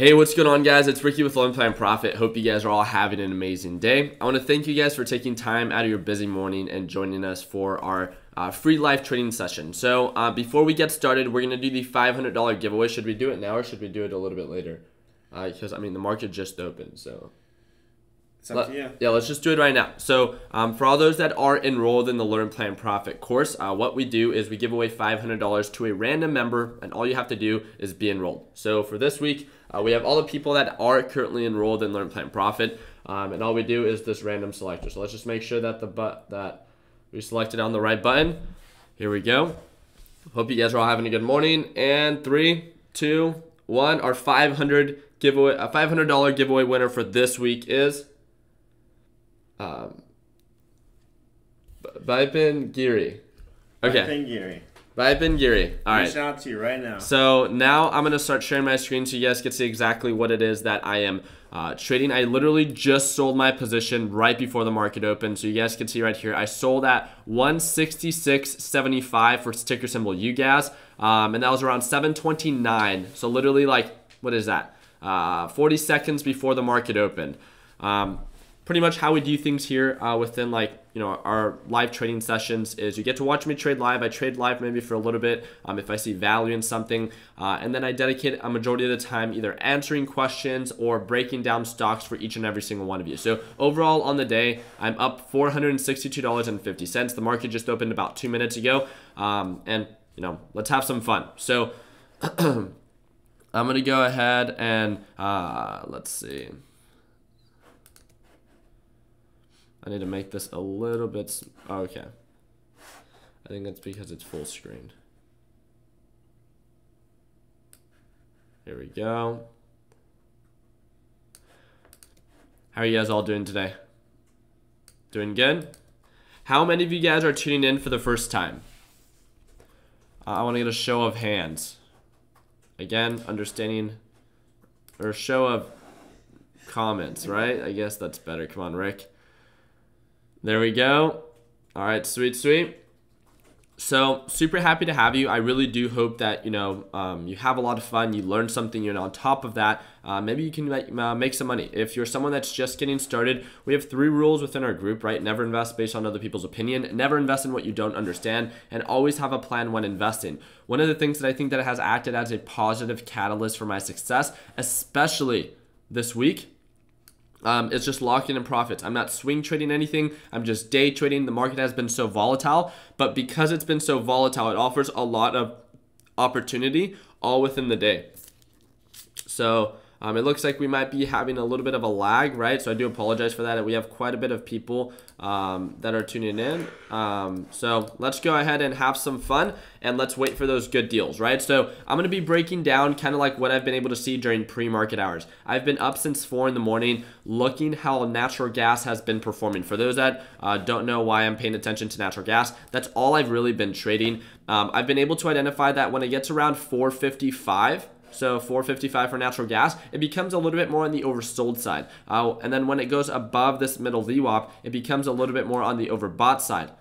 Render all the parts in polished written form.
Hey, what's going on, guys? It's Ricky with Learn Plan Profit. Hope you guys are all having an amazing day. I want to thank you guys for taking time out of your busy morning and joining us for our free live trading session. So before we get started, we're going to do the $500 giveaway. Should we do it now or should we do it a little bit later? Because, I mean, the market just opened, so... It's up to you. Yeah, let's just do it right now. So for all those that are enrolled in the Learn Plan Profit course, what we do is we give away $500 to a random member, and all you have to do is be enrolled. So for this week, we have all the people that are currently enrolled in Learn Plan Profit, and all we do is this random selector. So let's just make sure that that we selected on the right button. Here we go. Hope you guys are all having a good morning. And 3, 2, 1. Our $500 giveaway winner for this week is Bipin Giri. Okay. Bipin Giri. Bipin Giri. All right. Shout out to you right now. So now I'm going to start sharing my screen so you guys can see exactly what it is that I am trading. I literally just sold my position right before the market opened. So you guys can see right here, I sold at 166.75 for ticker symbol UGAS. And that was around 7:29. So literally like, what is that? 40 seconds before the market opened. Pretty much how we do things here within our live trading sessions is you get to watch me trade live. I trade live maybe for a little bit if I see value in something, and then I dedicate a majority of the time either answering questions or breaking down stocks for each and every single one of you. So overall on the day, I'm up $462.50. The market just opened about 2 minutes ago, and let's have some fun. So I'm gonna go ahead and let's see. I need to make this a little bit, okay. I think that's because it's full screen. Here we go. How are you guys all doing today? Doing good? How many of you guys are tuning in for the first time? I want to get a show of hands. Again, understanding, or a show of comments, right? I guess that's better. Come on, Rick. There we go. All right, sweet, sweet. So super happy to have you. I really do hope that you have a lot of fun. You learn something. And on top of that, maybe you can make some money. If you're someone that's just getting started, we have 3 rules within our group, right? Never invest based on other people's opinion. Never invest in what you don't understand, and always have a plan when investing. One of the things that I think that has acted as a positive catalyst for my success, especially this week, it's just locking in profits. I'm not swing trading anything. I'm just day trading. The market has been so volatile, but because it's been so volatile, it offers a lot of opportunity all within the day. So it looks like we might be having a little bit of a lag, right? So I do apologize for that. We have quite a bit of people that are tuning in. So let's go ahead and have some fun, and let's wait for those good deals, right? So I'm going to be breaking down kind of like what I've been able to see during pre-market hours. I've been up since 4 in the morning looking how natural gas has been performing. For those that don't know why I'm paying attention to natural gas, that's all I've really been trading. I've been able to identify that when it gets around 455, so 455 for natural gas, it becomes a little bit more on the oversold side. And then when it goes above this middle VWAP, it becomes a little bit more on the overbought side.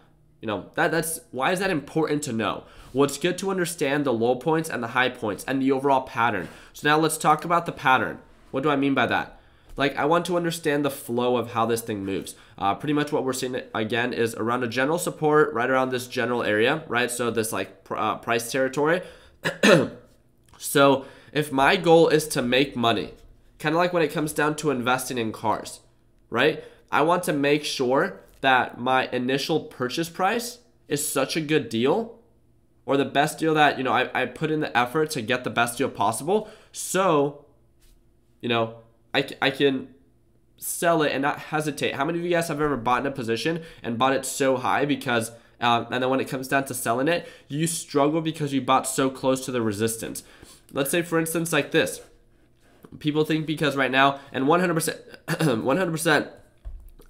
That's why is that important to know? Well, it's good to understand the low points and the high points and the overall pattern. So now let's talk about the pattern. What do I mean by that? Like, I want to understand the flow of how this thing moves. Pretty much what we're seeing, again, is around a general support, right around this general area, right? So this like price territory. So if my goal is to make money, kind of like when it comes down to investing in cars, right? I want to make sure that my initial purchase price is such a good deal, or the best deal that, I put in the effort to get the best deal possible. So, I can sell it and not hesitate. How many of you guys have ever bought in a position and bought it so high because, and then when it comes down to selling it, you struggle because you bought so close to the resistance? Let's say, for instance, like this. People think because right now, and 100%, 100%,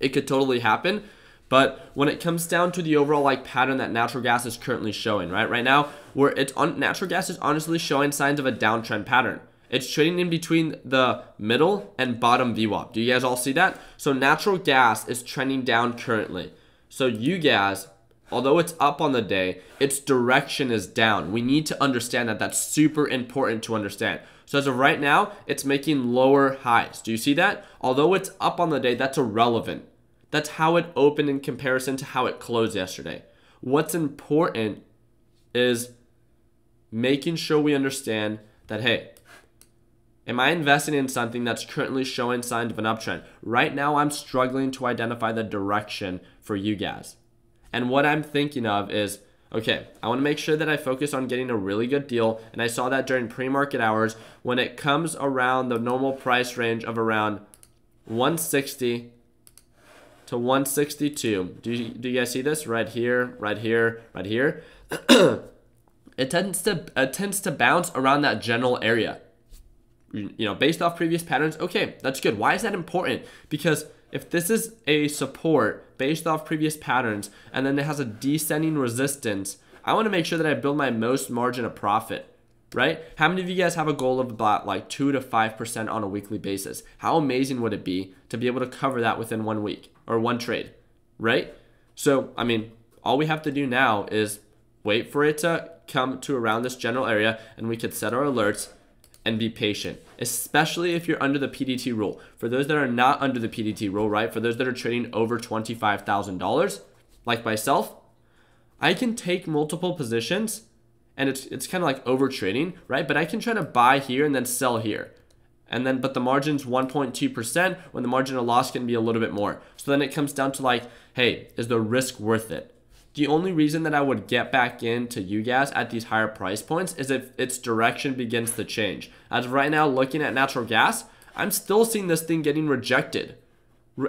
it could totally happen. But when it comes down to the overall pattern that natural gas is currently showing, right now, natural gas is honestly showing signs of a downtrend pattern. It's trading in between the middle and bottom VWAP. Do you guys all see that? So natural gas is trending down currently. So UGAS although it's up on the day, its direction is down. We need to understand that. That's super important to understand. So as of right now, it's making lower highs. Do you see that? Although it's up on the day, that's irrelevant. That's how it opened in comparison to how it closed yesterday. What's important is making sure we understand that, hey, am I investing in something that's currently showing signs of an uptrend? Right now, I'm struggling to identify the direction for you guys. And what I'm thinking of is, okay, I want to make sure that I focus on getting a really good deal. And I saw that during pre-market hours when it comes around the normal price range of around 160 to 162. Do you guys see this? Right here, right here, right here. It tends to bounce around that general area. You know, based off previous patterns, okay, that's good. Why is that important? Because if this is a support based off previous patterns and then it has a descending resistance, I want to make sure that I build my most margin of profit, right? How many of you guys have a goal of about like 2 to 5% on a weekly basis? How amazing would it be to be able to cover that within 1 week or one trade, right? So, I mean, all we have to do now is wait for it to come to around this general area and we could set our alerts and be patient, especially if you're under the PDT rule. For those that are not under the PDT rule, right? For those that are trading over $25,000, like myself, I can take multiple positions and it's kind of like over trading, right? But I can try to buy here and then sell here. And then, but the margin's 1.2% when the margin of loss can be a little bit more. So then it comes down to like, hey, is the risk worth it? The only reason that I would get back into you guys at these higher price points is if its direction begins to change. As of right now, looking at natural gas, I'm still seeing this thing getting rejected,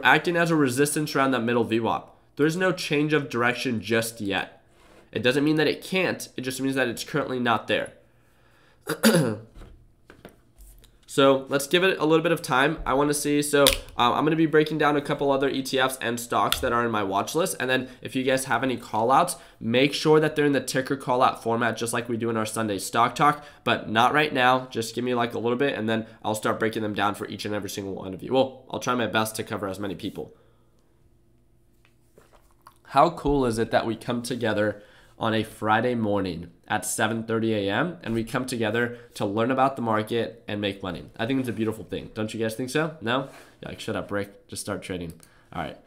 acting as a resistance around that middle VWAP. There's no change of direction just yet. It doesn't mean that it can't. It just means that it's currently not there. So let's give it a little bit of time. I want to see. So I'm going to be breaking down a couple other ETFs and stocks that are in my watch list. And then if you guys have any call outs, make sure that they're in the ticker call out format, just like we do in our Sunday stock talk, but not right now. Just give me like a little bit and then I'll start breaking them down for each and every single one of you. Well, I'll try my best to cover as many people. How cool is it that we come together on a Friday morning at 7:30 a.m. and we come together to learn about the market and make money? I think it's a beautiful thing. Don't you guys think so? No? Yeah, like, shut up, Rick. Just start trading. All right,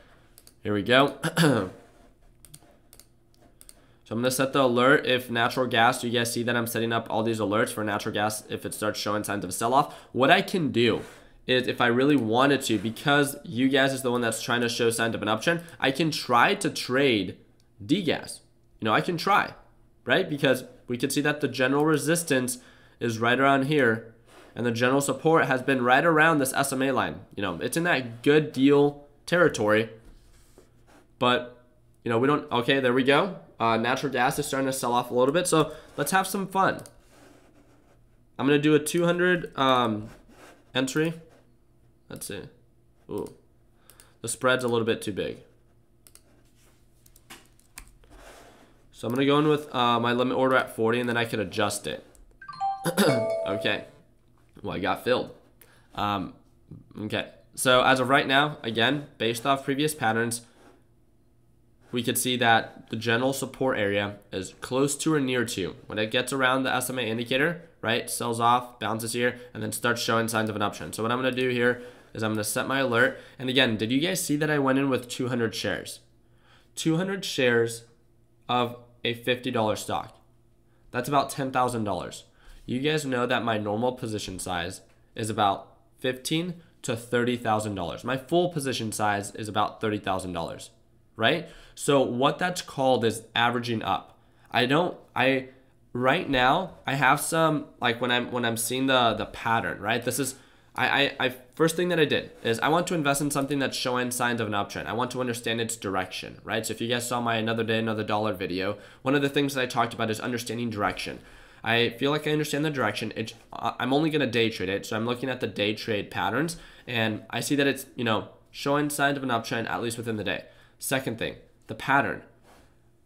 here we go. So I'm gonna set the alert if natural gas, you guys see that I'm setting up all these alerts for natural gas if it starts showing signs of a sell-off. What I can do is if I really wanted to, because you guys is the one that's trying to show signs of an uptrend, I can try to trade D-gas. You know, I can try, right? Because we can see that the general resistance is right around here and the general support has been right around this SMA line. You know, it's in that good deal territory, but you know, we don't, okay, there we go. Natural gas is starting to sell off a little bit. So let's have some fun. I'm going to do a 200 entry. Let's see. Ooh, the spread's a little bit too big. So I'm going to go in with my limit order at 40 and then I can adjust it. Okay. Well, I got filled. Okay. So as of right now, again, based off previous patterns, we could see that the general support area is close to or near to. When it gets around the SMA indicator, right, sells off, bounces here, and then starts showing signs of an uptrend. So what I'm going to do here is I'm going to set my alert. And again, did you guys see that I went in with 200 shares? 200 shares of a $50 stock. That's about $10,000. You guys know that my normal position size is about $15,000 to $30,000. My full position size is about $30,000, right? So what that's called is averaging up. Right now I have some, like when I'm seeing the pattern, right? This is first thing that I did is I want to invest in something that's showing signs of an uptrend. I want to understand its direction, right? So if you guys saw my Another Day, Another Dollar video, one of the things that I talked about is understanding direction. I feel like I understand the direction. I'm only going to day trade it. So I'm looking at the day trade patterns and I see that it's, you know, showing signs of an uptrend at least within the day. Second thing, the pattern.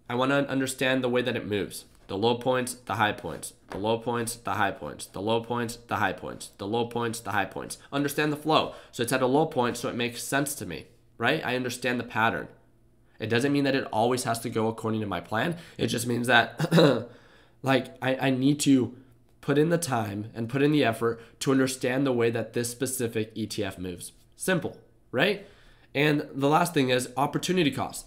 I want to understand the way that it moves. The low points, the high points, the low points, the high points, the low points, the high points, the low points, the high points. Understand the flow. So it's at a low point, so it makes sense to me, right? I understand the pattern. It doesn't mean that it always has to go according to my plan. It just means that like I need to put in the time and put in the effort to understand the way that this specific ETF moves. Simple, right? And the last thing is opportunity cost.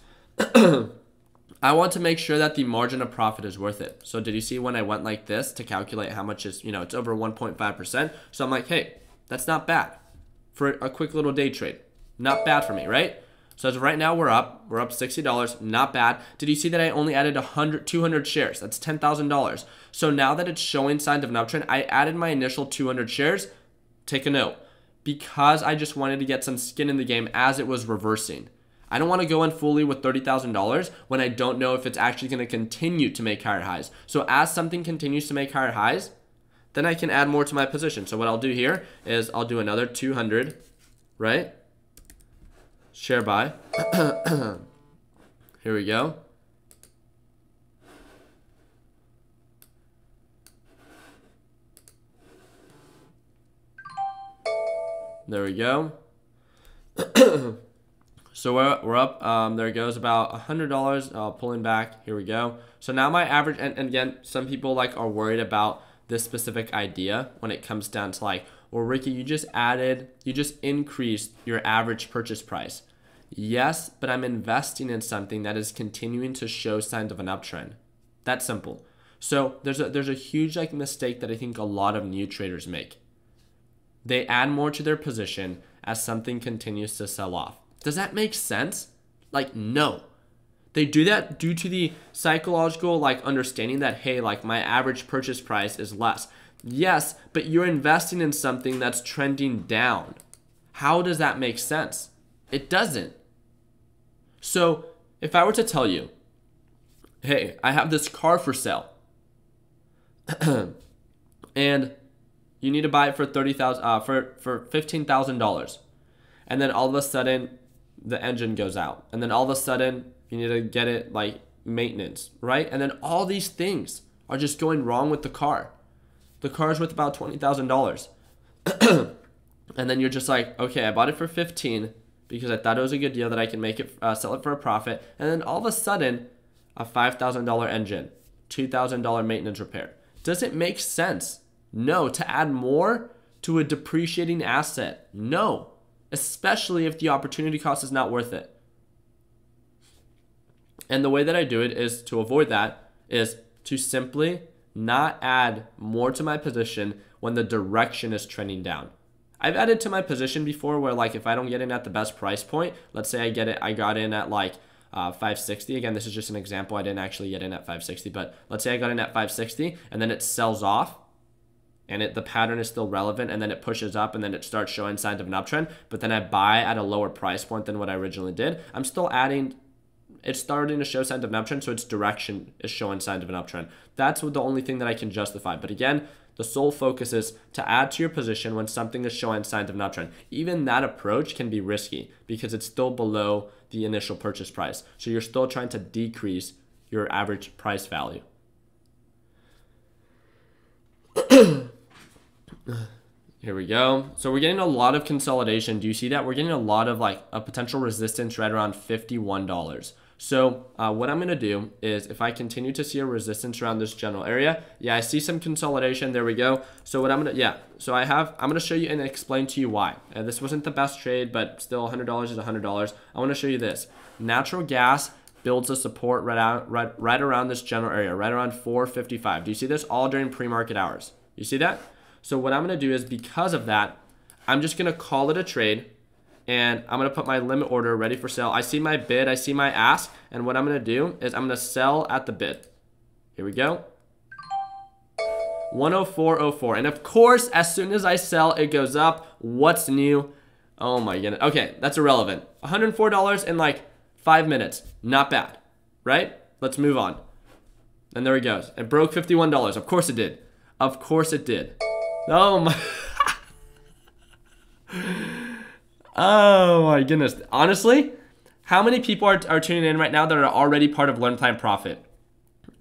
I want to make sure that the margin of profit is worth it. So did you see when I went like this to calculate how much is, it's over 1.5%. So I'm like, hey, that's not bad for a quick little day trade. Not bad for me, right? So as of right now, we're up $60, not bad. Did you see that I only added 200 shares? That's $10,000. So now that it's showing signs of an uptrend, I added my initial 200 shares. Take a note, because I just wanted to get some skin in the game as it was reversing. I don't want to go in fully with $30,000 when I don't know if it's actually going to continue to make higher highs. So as something continues to make higher highs, then I can add more to my position. So what I'll do here is I'll do another 200, right? Share buy. Here we go. There we go. So we're up. There it goes, about $100 pulling back. Here we go. So now my average, and again, some people are worried about this specific idea when it comes down to well, Ricky, you just increased your average purchase price. Yes, but I'm investing in something that is continuing to show signs of an uptrend. That's simple. So there's a huge mistake that I think a lot of new traders make. They add more to their position as something continues to sell off. Does that make sense? No. They do that due to the psychological understanding that, hey, my average purchase price is less. Yes, but you're investing in something that's trending down. How does that make sense? It doesn't. So if I were to tell you, hey, I have this car for sale, and you need to buy it for for $15,000, and then all of a sudden the engine goes out, and then all of a sudden you need to get it maintenance, right? And then all these things are just going wrong with the car. The car is worth about $20,000. And then you're just okay, I bought it for 15 because I thought it was a good deal that I can make it, sell it for a profit. And then all of a sudden, a $5,000 engine, $2,000 maintenance repair. Does it make sense? No. To add more to a depreciating asset? No. Especially if the opportunity cost is not worth it. And the way that I do it is to avoid that is to simply not add more to my position when the direction is trending down. I've added to my position before where if I don't get in at the best price point, let's say I got in at 560. Again, this is just an example. I didn't actually get in at 560, but let's say I got in at 560 and then it sells off and the pattern is still relevant, and then it pushes up and then it starts showing signs of an uptrend, but then I buy at a lower price point than what I originally did. I'm still adding, it's starting to show signs of an uptrend, so its direction is showing signs of an uptrend. That's the only thing that I can justify. But again, the sole focus is to add to your position when something is showing signs of an uptrend. Even that approach can be risky because it's still below the initial purchase price. So you're still trying to decrease your average price value. Here we go. So we're getting a lot of consolidation. Do you see that? We're getting a lot of a potential resistance right around $51. So what I'm going to do is if I continue to see a resistance around this general area, yeah, I see some consolidation. There we go. So what I'm going to, I'm going to show you and explain to you why. This wasn't the best trade, but still $100 is $100. I want to show you this. Natural gas builds a support right around this general area, right around 455. Do you see this? All during pre-market hours. You see that? So what I'm going to do is because of that, I'm just going to call it a trade. And I'm going to put my limit order ready for sale. I see my bid, I see my ask, and what I'm going to do is I'm going to sell at the bid. Here we go. 104.04. And of course, as soon as I sell, it goes up. What's new? Oh my goodness. Okay, that's irrelevant. $104 in 5 minutes. Not bad, right? Let's move on. And there it goes. It broke $51. Of course it did. Of course it did. Oh my... Oh my goodness. Honestly, how many people are tuning in right now that are already part of Learn Plan Profit?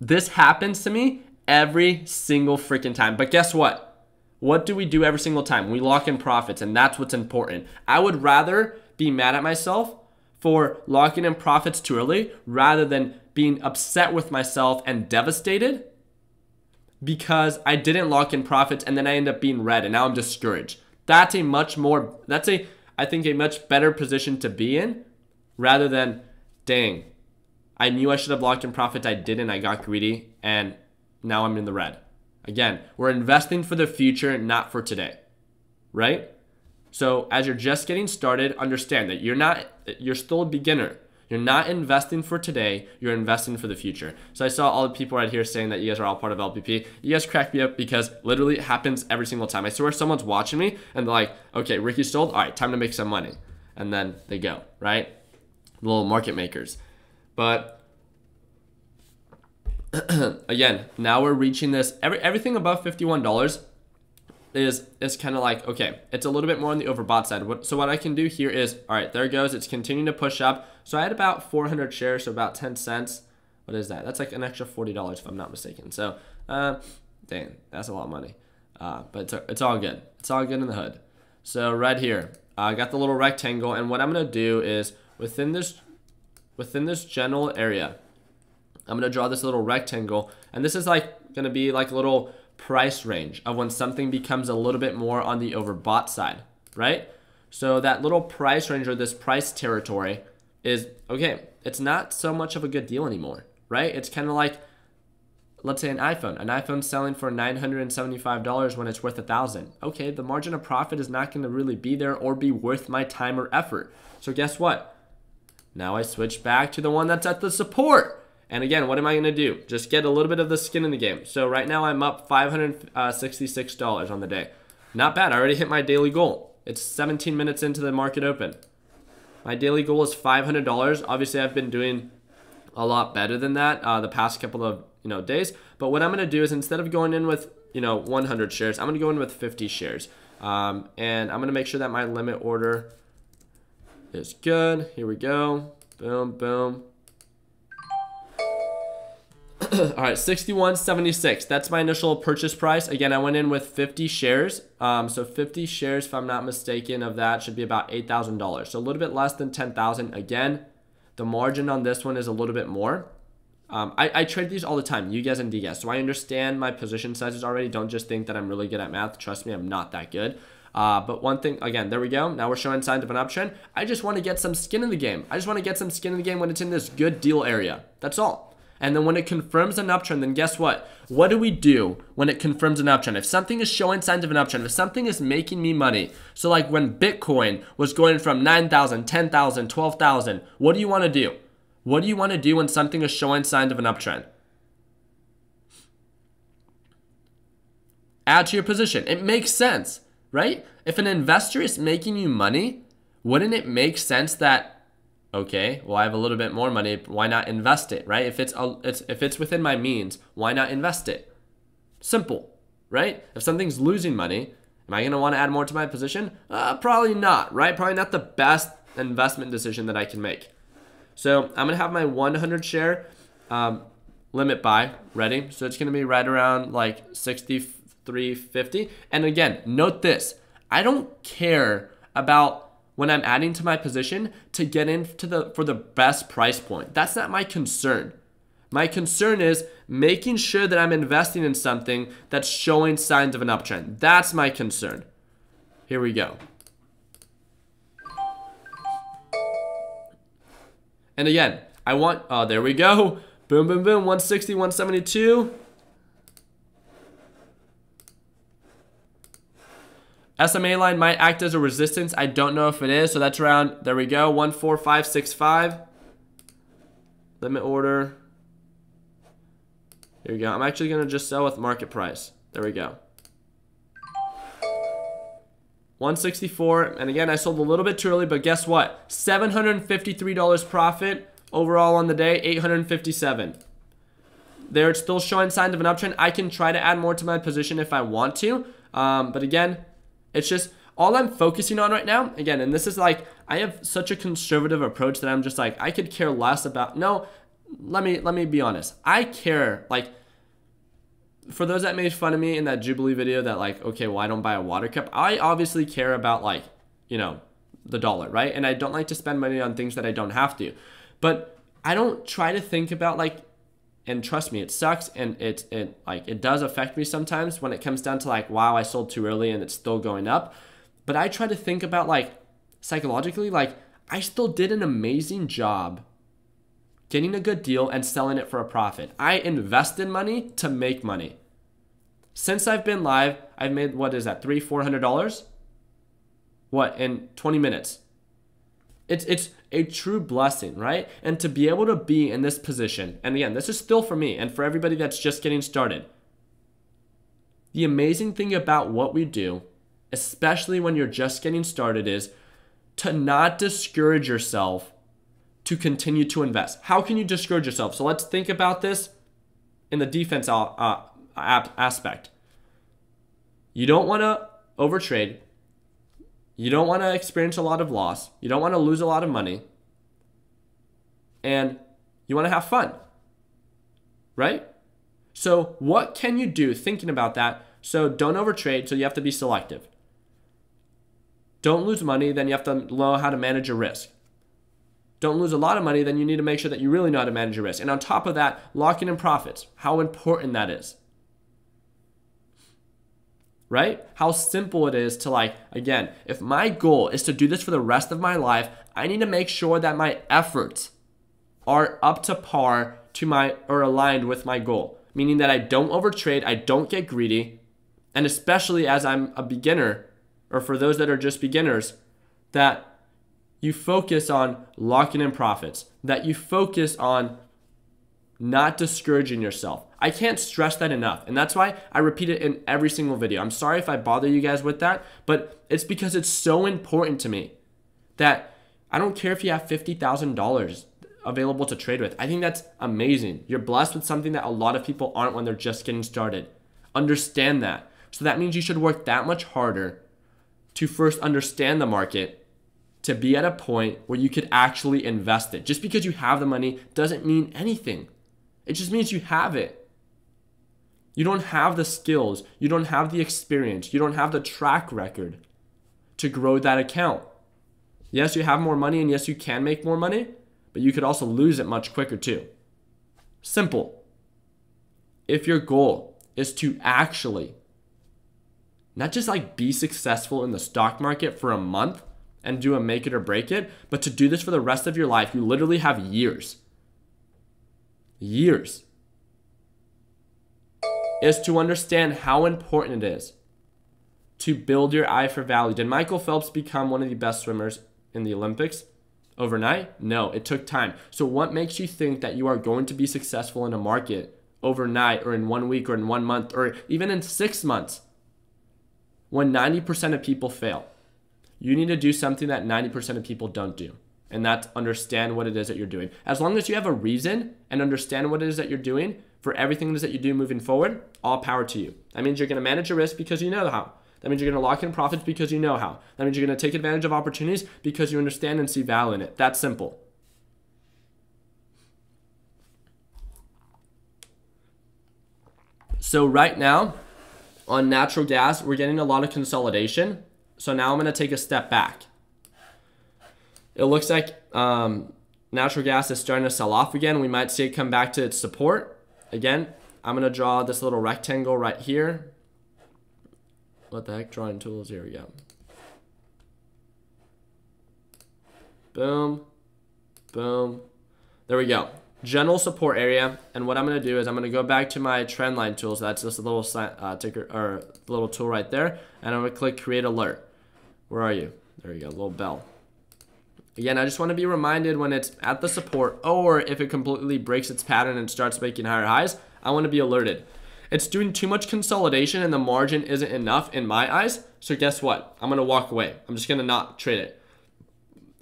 This happens to me every single freaking time. But guess what? What do we do every single time? We lock in profits, and that's what's important. I would rather be mad at myself for locking in profits too early rather than being upset with myself and devastated because I didn't lock in profits and then I end up being red and now I'm discouraged. That's a much better position to be in rather than, dang, I knew I should have locked in profits, I didn't, I got greedy, and now I'm in the red. Again, we're investing for the future, not for today, right? So as you're just getting started, understand that you're still a beginner. You're not investing for today, you're investing for the future. So I saw all the people right here saying that you guys are all part of LPP. You guys crack me up because literally it happens every single time. I swear someone's watching me and they're like, okay, Ricky sold, all right, time to make some money. And then they go, right? Little market makers. But again, now we're reaching this, everything above $51 is kind of like, okay, it's a little bit more on the overbought side. So what I can do here is, all right, there it goes. It's continuing to push up. So I had about 400 shares, so about 10 cents. What is that? That's like an extra $40 if I'm not mistaken. So, dang, that's a lot of money. But it's all good. It's all good in the hood. So right here, I got the little rectangle, and what I'm gonna do is within this general area, I'm gonna draw this little rectangle, and this is like gonna be like a little price range of when something becomes a little bit more on the overbought side, right? So that little price range or this price territory is, okay, it's not so much of a good deal anymore, right? It's kind of like, let's say an iPhone selling for $975 when it's worth $1,000. Okay, the margin of profit is not going to really be there or be worth my time or effort. So guess what? Now I switch back to the one that's at the support. And again, what am I going to do? Just get a little bit of the skin in the game. So right now I'm up $566 on the day. Not bad. I already hit my daily goal. It's 17 minutes into the market open. My daily goal is $500. Obviously, I've been doing a lot better than that the past couple of days. But what I'm going to do is instead of going in with 100 shares, I'm going to go in with 50 shares. And I'm going to make sure that my limit order is good. Here we go. Boom, boom. All right, 61.76. That's my initial purchase price. Again, I went in with 50 shares. So 50 shares, if I'm not mistaken, of that should be about $8,000. So a little bit less than 10,000. Again, the margin on this one is a little bit more. I trade these all the time, you guys and D guys. So I understand my position sizes already. Don't just think that I'm really good at math. Trust me, I'm not that good. But one thing, again, there we go. Now we're showing signs of an uptrend. I just want to get some skin in the game. I just want to get some skin in the game when it's in this good deal area. That's all. And then when it confirms an uptrend, then guess what? What do we do when it confirms an uptrend? If something is showing signs of an uptrend, if something is making me money, so like when Bitcoin was going from 9,000, 10,000, 12,000, what do you want to do? What do you want to do when something is showing signs of an uptrend? Add to your position. It makes sense, right? If an investor is making you money, wouldn't it make sense that, okay, well, I have a little bit more money, why not invest it, right? If it's within my means, why not invest it? Simple, right? If something's losing money, am I going to want to add more to my position? Probably not, right? Probably not the best investment decision that I can make. So I'm going to have my 100 share limit buy ready. So it's going to be right around like 63.50. And again, note this. I don't care about when I'm adding to my position to get in for the best price point. That's not my concern. My concern is making sure that I'm investing in something that's showing signs of an uptrend. That's my concern. Here we go. And again, I want, oh, there we go. Boom, boom, boom, 160, 172. SMA line might act as a resistance. I don't know if it is. So that's around, there we go, 14565. Limit order. Here we go. I'm actually going to just sell with market price. There we go. 164. And again, I sold a little bit too early, but guess what? $753 profit overall on the day, 857. There, it's still showing signs of an uptrend. I can try to add more to my position if I want to. But again, it's just all I'm focusing on right now. Again, and this is like, I have such a conservative approach that I'm just like, I could care less about, no, let me be honest. I care, like, for those that made fun of me in that Jubilee video that like, okay, well, I don't buy a water cup. I obviously care about like, the dollar, right? And I don't like to spend money on things that I don't have to. But I don't try to think about like, and trust me, it sucks, and it does affect me sometimes when it comes down to like, wow, I sold too early and it's still going up. But I try to think about like psychologically, like I still did an amazing job getting a good deal and selling it for a profit. I invested money to make money. Since I've been live, I've made, what is that, $300-400? What, in 20 minutes? It's a true blessing, right? And to be able to be in this position, and again, this is still for me and for everybody that's just getting started. The amazing thing about what we do, especially when you're just getting started, is to not discourage yourself to continue to invest. How can you discourage yourself? So let's think about this in the defense aspect. You don't want to overtrade. You don't want to experience a lot of loss. You don't want to lose a lot of money. And you want to have fun, right? So what can you do thinking about that? So don't overtrade, so you have to be selective. Don't lose money, then you have to know how to manage your risk. Don't lose a lot of money, then you need to make sure that you really know how to manage your risk. And on top of that, locking in profits, how important that is. Right? How simple it is to, like, again, if my goal is to do this for the rest of my life, I need to make sure that my efforts are up to par or aligned with my goal. Meaning that I don't overtrade, I don't get greedy, and especially as I'm a beginner, or for those that are just beginners, that you focus on locking in profits, that you focus on not discouraging yourself. I can't stress that enough, and that's why I repeat it in every single video. I'm sorry if I bother you guys with that, but it's because it's so important to me that I don't care if you have $50,000 available to trade with. I think that's amazing. You're blessed with something that a lot of people aren't when they're just getting started. Understand that. So that means you should work that much harder to first understand the market, to be at a point where you could actually invest it. Just because you have the money doesn't mean anything. It just means you have it. You don't have the skills, you don't have the experience, you don't have the track record to grow that account. Yes, you have more money, and yes, you can make more money, but you could also lose it much quicker too. Simple. If your goal is to actually not just like be successful in the stock market for a month and do a make it or break it, but to do this for the rest of your life, you literally have years. Years. Is to understand how important it is to build your eye for value. Did Michael Phelps become one of the best swimmers in the Olympics overnight? No, it took time. So what makes you think that you are going to be successful in a market overnight, or in 1 week, or in 1 month, or even in 6 months, when 90% of people fail? You need to do something that 90% of people don't do, and that's understand what it is that you're doing. As long as you have a reason and understand what it is that you're doing for everything it is that you do moving forward, all power to you. That means you're going to manage your risk because you know how. That means you're going to lock in profits because you know how. That means you're going to take advantage of opportunities because you understand and see value in it. That's simple. So right now, on natural gas, we're getting a lot of consolidation. So now I'm going to take a step back. It looks like natural gas is starting to sell off again. We might see it come back to its support. Again, I'm going to draw this little rectangle right here. What the heck? Drawing tools. Here we go. Boom. Boom. There we go. General support area. And what I'm going to do is I'm going to go back to my trend line tool. So that's just a little ticker or little tool right there. And I'm going to click create alert. Where are you? There you go. Little bell. Again, I just want to be reminded when it's at the support, or if it completely breaks its pattern and starts making higher highs, I want to be alerted. It's doing too much consolidation and the margin isn't enough in my eyes. So guess what? I'm going to walk away. I'm just going to not trade it.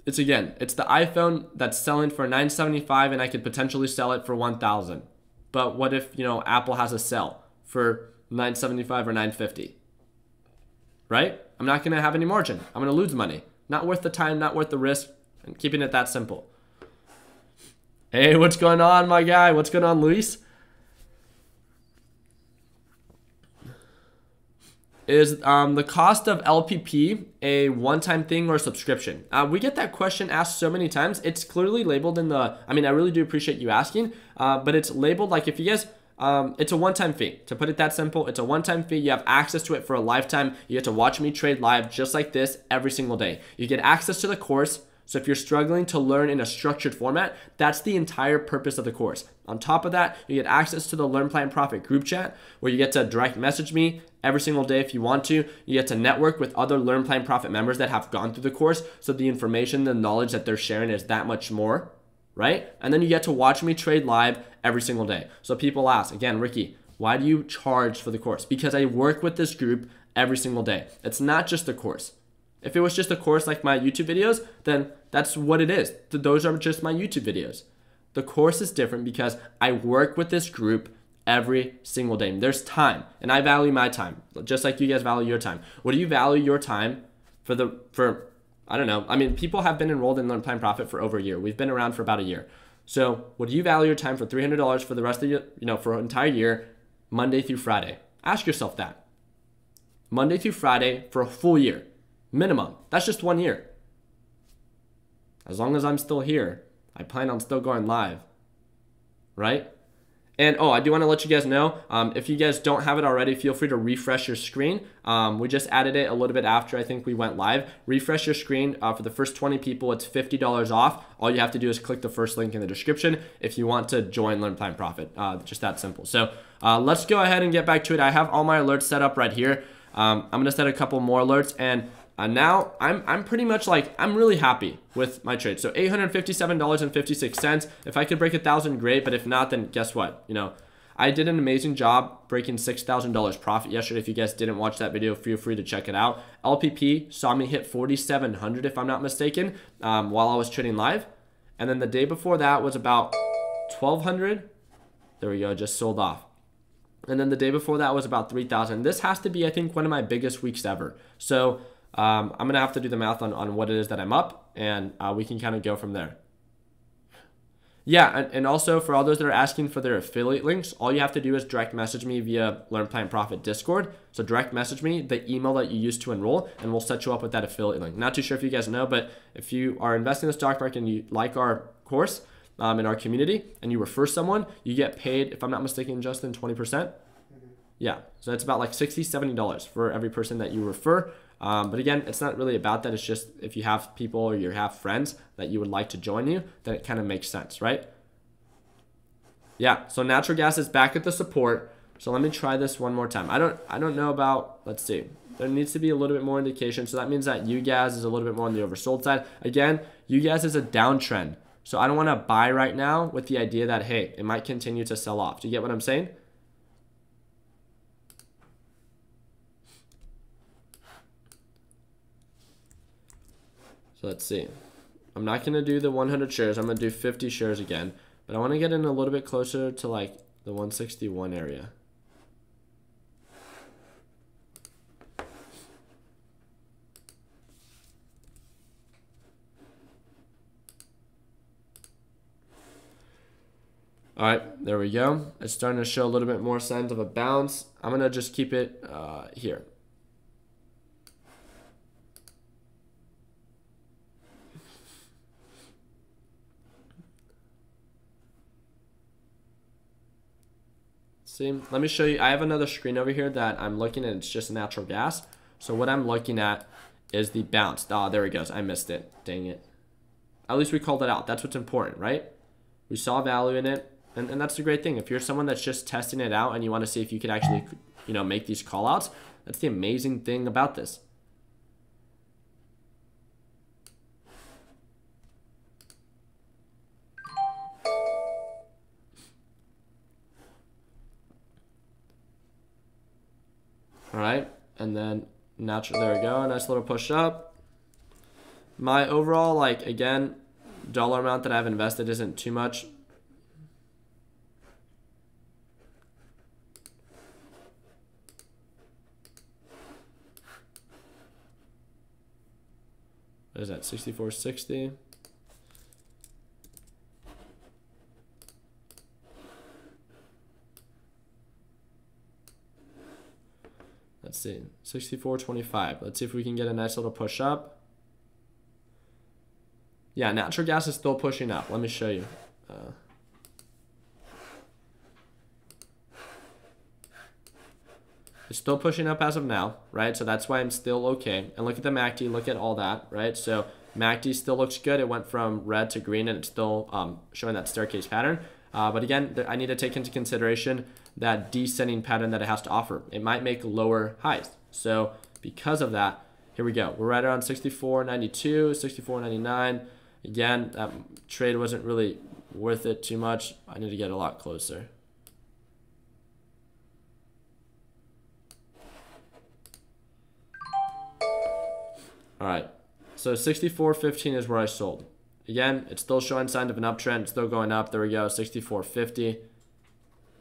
It's the iPhone that's selling for $975 and I could potentially sell it for $1,000. But what if, Apple has a sell for $975 or $950? Right? I'm not going to have any margin. I'm going to lose money. Not worth the time, not worth the risk, and keeping it that simple. Hey, what's going on, my guy? What's going on, Luis? is the cost of LPP a one-time thing or a subscription? We get that question asked so many times. It's clearly labeled in the, I mean, I really do appreciate you asking, but it's labeled like if you guys, it's a one-time fee. To put it that simple, it's a one-time fee. You have access to it for a lifetime. You get to watch me trade live just like this every single day. You get access to the course. So if you're struggling to learn in a structured format, that's the entire purpose of the course. On top of that, you get access to the Learn, Plan, Profit group chat where you get to direct message me every single day if you want to. You get to network with other Learn, Plan, Profit members that have gone through the course. So the information, the knowledge that they're sharing is that much more, right? And then you get to watch me trade live every single day. So people ask, again, Ricky, why do you charge for the course? Because I work with this group every single day. It's not just a course. If it was just a course like my YouTube videos, then that's what it is. Those are just my YouTube videos. The course is different because I work with this group every single day. There's time, and I value my time, just like you guys value your time. What do you value your time for I don't know. I mean, people have been enrolled in Learn, Plan, Profit for over a year. We've been around for about a year. So what do you value your time for $300 for the rest of your, for an entire year, Monday through Friday? Ask yourself that. Monday through Friday for a full year. Minimum. That's just 1 year. As long as I'm still here, I plan on still going live, right? And I do want to let you guys know, if you guys don't have it already, feel free to refresh your screen. We just added it a little bit after I think we went live. Refresh your screen. For the first 20 people, it's $50 off. All you have to do is click the first link in the description if you want to join Learn, Plan, Profit. Just that simple. So let's go ahead and get back to it. I have all my alerts set up right here. I'm going to set a couple more alerts, and now I'm pretty much like, I'm really happy with my trade. So $857.56. If I could break 1,000, great. But if not, then guess what? I did an amazing job breaking $6,000 profit yesterday. If you guys didn't watch that video, feel free to check it out. LPP saw me hit 4,700 if I'm not mistaken, while I was trading live. And then the day before that was about 1,200. There we go, just sold off. And then the day before that was about 3,000. This has to be, I think, one of my biggest weeks ever. So I'm going to have to do the math on what it is that I'm up, and we can kind of go from there. Yeah, and also for all those that are asking for their affiliate links, all you have to do is direct message me via Learn, Plan, Profit Discord. So direct message me the email that you used to enroll, and we'll set you up with that affiliate link. Not too sure if you guys know, but if you are investing in the stock market and you like our course in our community and you refer someone, you get paid, if I'm not mistaken, Justin, 20%. Yeah, so it's about like $60, $70 for every person that you refer. But again, it's not really about that. It's just if you have people or you have friends that you would like to join you, then it kind of makes sense, right? Yeah, so natural gas is back at the support. So let me try this one more time. I don't know about, let's see. There needs to be a little bit more indication. So that means that UGAS is a little bit more on the oversold side. Again, UGAS is a downtrend. So I don't want to buy right now with the idea that, hey, it might continue to sell off. Do you get what I'm saying? So let's see. I'm not going to do the 100 shares. I'm going to do 50 shares again. But I want to get in a little bit closer to like the 161 area. All right, there we go. It's starting to show a little bit more signs of a bounce. I'm going to just keep it here. See, let me show you. I have another screen over here that I'm looking at. It's just natural gas. So what I'm looking at is the bounce. Oh, there it goes. I missed it. Dang it. At least we called it out. That's what's important, right? We saw value in it. And that's the great thing. If you're someone that's just testing it out and you want to see if you could actually, make these call outs, that's the amazing thing about this. All right, and then natural, there we go, a nice little push up. My overall, again, dollar amount that I've invested isn't too much. What is that, 64.60? Let's see, 64.25. Let's see if we can get a nice little push up. Yeah, natural gas is still pushing up. Let me show you. It's still pushing up as of now, right? So that's why I'm still okay. And look at the MACD, look at all that, right? So MACD still looks good. It went from red to green, and it's still showing that staircase pattern. But again, I need to take into consideration that descending pattern that it has to offer. It might make lower highs. So because of that, here we go. We're right around 64.92, 64.99. Again, that trade wasn't really worth it too much. I need to get a lot closer. All right, so 64.15 is where I sold. Again, it's still showing signs of an uptrend. It's still going up. There we go, 64.50.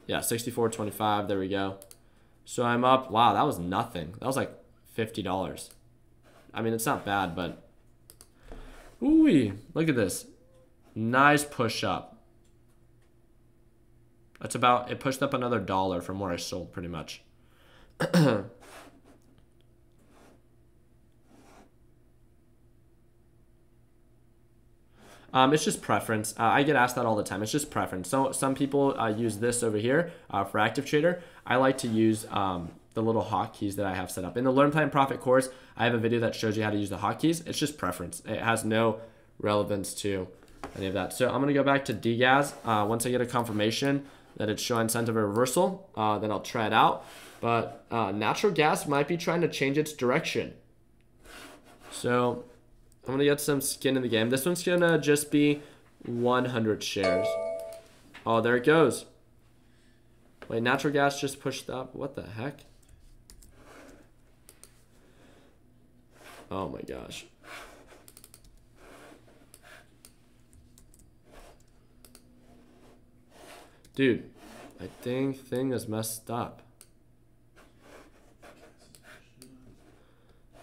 Yeah, 64.25. There we go. So I'm up. Wow, that was nothing. That was like $50. I mean, it's not bad, but ooh, look at this. Nice push up. That's about, it pushed up another $1 from where I sold pretty much. It's just preference. I get asked that all the time. It's just preference. So some people use this over here for active trader. I like to use the little hotkeys that I have set up. In the Learn, Plan, Profit course, I have a video that shows you how to use the hotkeys. It's just preference. It has no relevance to any of that. So I'm going to go back to DGAS. Once I get a confirmation that it's showing signs of a reversal, then I'll try it out. But natural gas might be trying to change its direction. So I'm going to get some skin in the game. This one's going to just be 100 shares. Oh, there it goes. Wait, natural gas just pushed up. What the heck? Oh my gosh. Dude, I think thing is messed up.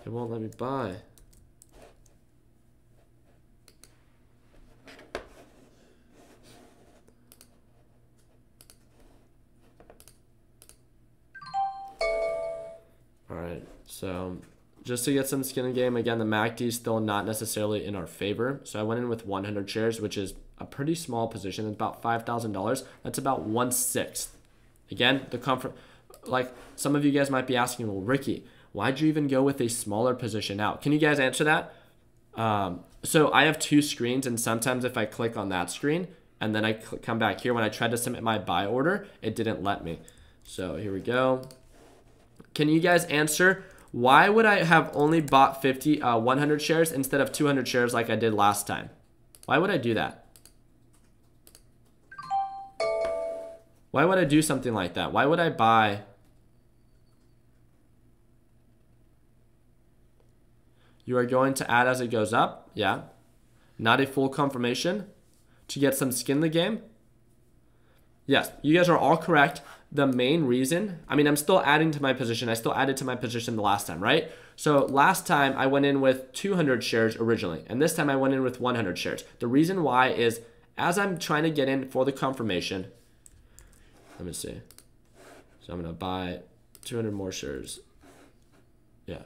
It won't let me buy. Alright, so just to get some skin in the game, again, the MACD is still not necessarily in our favor. So I went in with 100 shares, which is a pretty small position. It's about $5,000. That's about 1/6. Again, the comfort, like some of you guys might be asking, well, Ricky, why'd you even go with a smaller position out? Can you guys answer that? So I have two screens, and sometimes if I click on that screen and then I come back here, when I tried to submit my buy order, it didn't let me. So here we go. Can you guys answer, why would I have only bought 100 shares instead of 200 shares like I did last time? Why would I do that? Why would I do something like that? Why would I buy? You are going to add as it goes up? Yeah. Not a full confirmation? To get some skin in the game? Yes, you guys are all correct. The main reason, I mean, I'm still adding to my position. I still added to my position the last time, right? So last time I went in with 200 shares originally, and this time I went in with 100 shares. The reason why is as I'm trying to get in for the confirmation, let me see. So I'm going to buy 200 more shares. Yeah.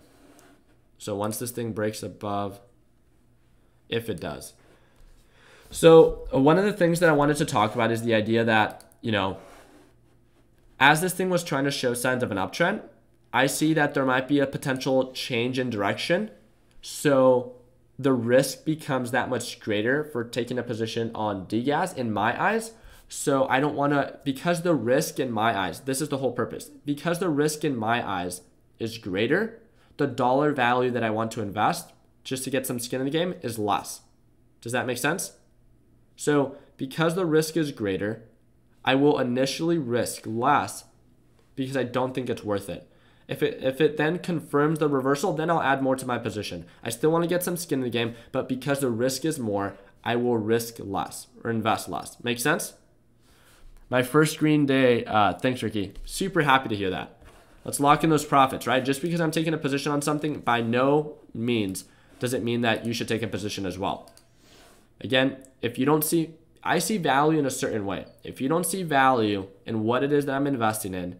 So once this thing breaks above, if it does. So one of the things that I wanted to talk about is the idea that, you know, as this thing was trying to show signs of an uptrend, I see that there might be a potential change in direction. So the risk becomes that much greater for taking a position on DGAS in my eyes. So I don't want to, because the risk in my eyes, this is the whole purpose. Because the risk in my eyes is greater, the dollar value that I want to invest just to get some skin in the game is less. Does that make sense? So because the risk is greater, I will initially risk less because I don't think it's worth it. If it then confirms the reversal, then I'll add more to my position. I still want to get some skin in the game, but because the risk is more, I will risk less or invest less. Make sense? My first green day, thanks Ricky. Super happy to hear that. Let's lock in those profits, right? Just because I'm taking a position on something, by no means does it mean that you should take a position as well. Again, if you don't see, I see value in a certain way. If you don't see value in what it is that I'm investing in,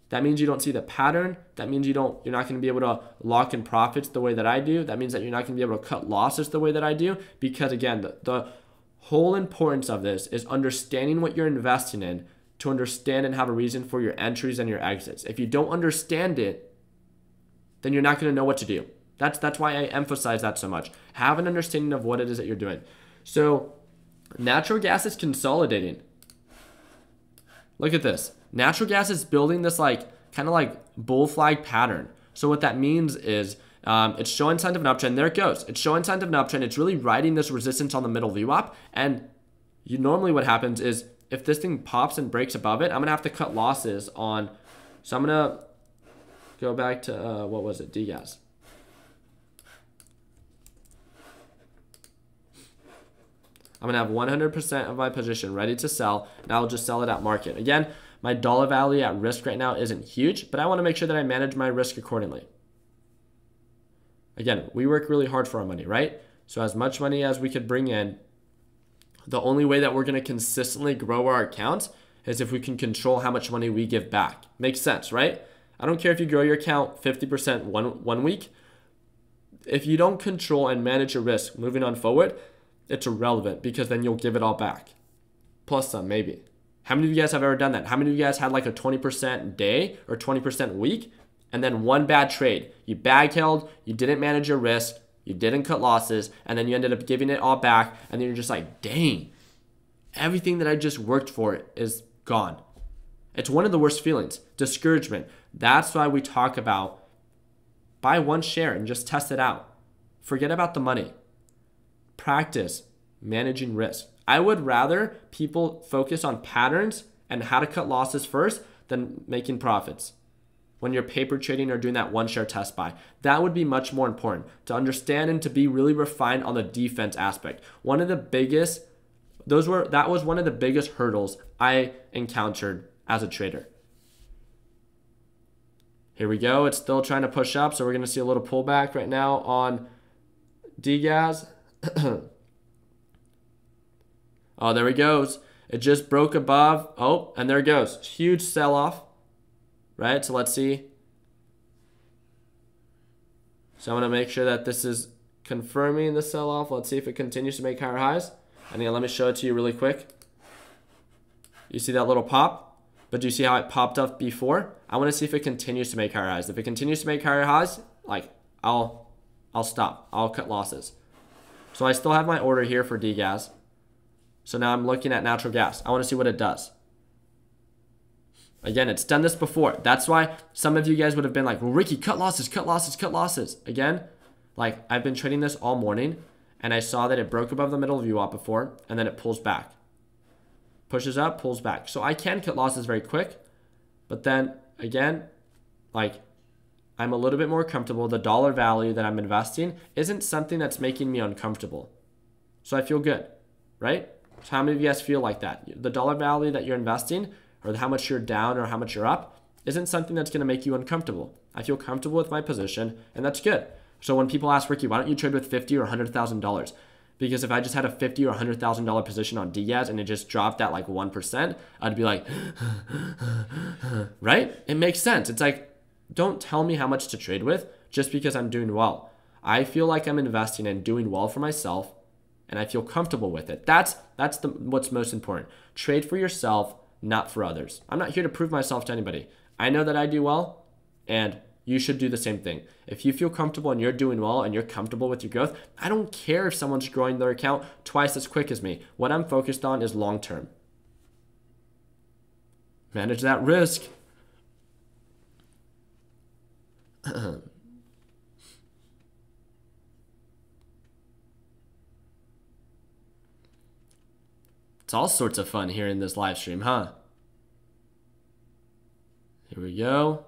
That means you don't see the pattern. That means you're not going to be able to lock in profits the way that I do. That means that you're not going to be able to cut losses the way that I do. Because again, the whole importance of this is understanding what you're investing in to understand and have a reason for your entries and your exits. If you don't understand it, then you're not going to know what to do. That's why I emphasize that so much. Have an understanding of what it is that you're doing. So natural gas is consolidating. Look at this. Natural gas is building this kind of like bull flag pattern. So what that means is it's showing signs of an uptrend. There it goes. It's showing signs of an uptrend. It's really riding this resistance on the middle VWAP. And normally what happens is if this thing pops and breaks above it, I'm going to have to cut losses on. So I'm going to go back to, what was it? DGAS. I'm going to have 100% of my position ready to sell. Now I'll just sell it at market. Again, my dollar value at risk right now isn't huge, but I want to make sure that I manage my risk accordingly. Again, we work really hard for our money, right? So as much money as we could bring in, the only way that we're going to consistently grow our accounts is if we can control how much money we give back. Makes sense, right? I don't care if you grow your account 50% one week. If you don't control and manage your risk moving on forward, it's irrelevant because then you'll give it all back. Plus some, maybe. How many of you guys have ever done that? How many of you guys had like a 20% day or 20% week and then one bad trade? You bag held, you didn't manage your risk, you didn't cut losses, and then you ended up giving it all back, and then you're just like, dang, everything that I just worked for is gone. It's one of the worst feelings, discouragement. That's why we talk about buy one share and just test it out. Forget about the money. Practice managing risk. I would rather people focus on patterns and how to cut losses first than making profits. When you're paper trading or doing that one share test buy, that would be much more important to understand and to be really refined on the defense aspect. One of the biggest, that was one of the biggest hurdles I encountered as a trader. Here we go. It's still trying to push up, so we're going to see a little pullback right now on DGAS. Oh, there he goes. It just broke above. Oh, and there it goes. Huge sell-off. Right? So let's see. So I'm going to make sure that this is confirming the sell-off. Let's see if it continues to make higher highs. And then let me show it to you really quick. You see that little pop? But do you see how it popped up before? I want to see if it continues to make higher highs. If it continues to make higher highs, I'll stop. I'll cut losses. So I still have my order here for DGAS. So now I'm looking at natural gas. I want to see what it does. Again, it's done this before. That's why some of you guys would have been like, well, Ricky, cut losses, cut losses, cut losses. Again, I've been trading this all morning, and I saw that it broke above the middle VWAP before, and then it pulls back. Pushes up, pulls back. So I can cut losses very quick, but then, again, I'm a little bit more comfortable. The dollar value that I'm investing isn't something that's making me uncomfortable. So I feel good, right? So how many of you guys feel like that? The dollar value that you're investing, or how much you're down or how much you're up, isn't something that's going to make you uncomfortable. I feel comfortable with my position, and that's good. So when people ask, Ricky, why don't you trade with $50,000 or $100,000? Because if I just had a $50,000 or $100,000 position on DGAS and it just dropped at 1%, I'd be like, right? It makes sense. It's like, don't tell me how much to trade with just because I'm doing well. I feel like I'm investing and doing well for myself, and I feel comfortable with it. That's what's most important. Trade for yourself, not for others. I'm not here to prove myself to anybody. I know that I do well, and you should do the same thing. If you feel comfortable and you're doing well and you're comfortable with your growth, I don't care if someone's growing their account twice as quick as me. What I'm focused on is long term. Manage that risk. It's all sorts of fun here in this live stream, huh? Here we go.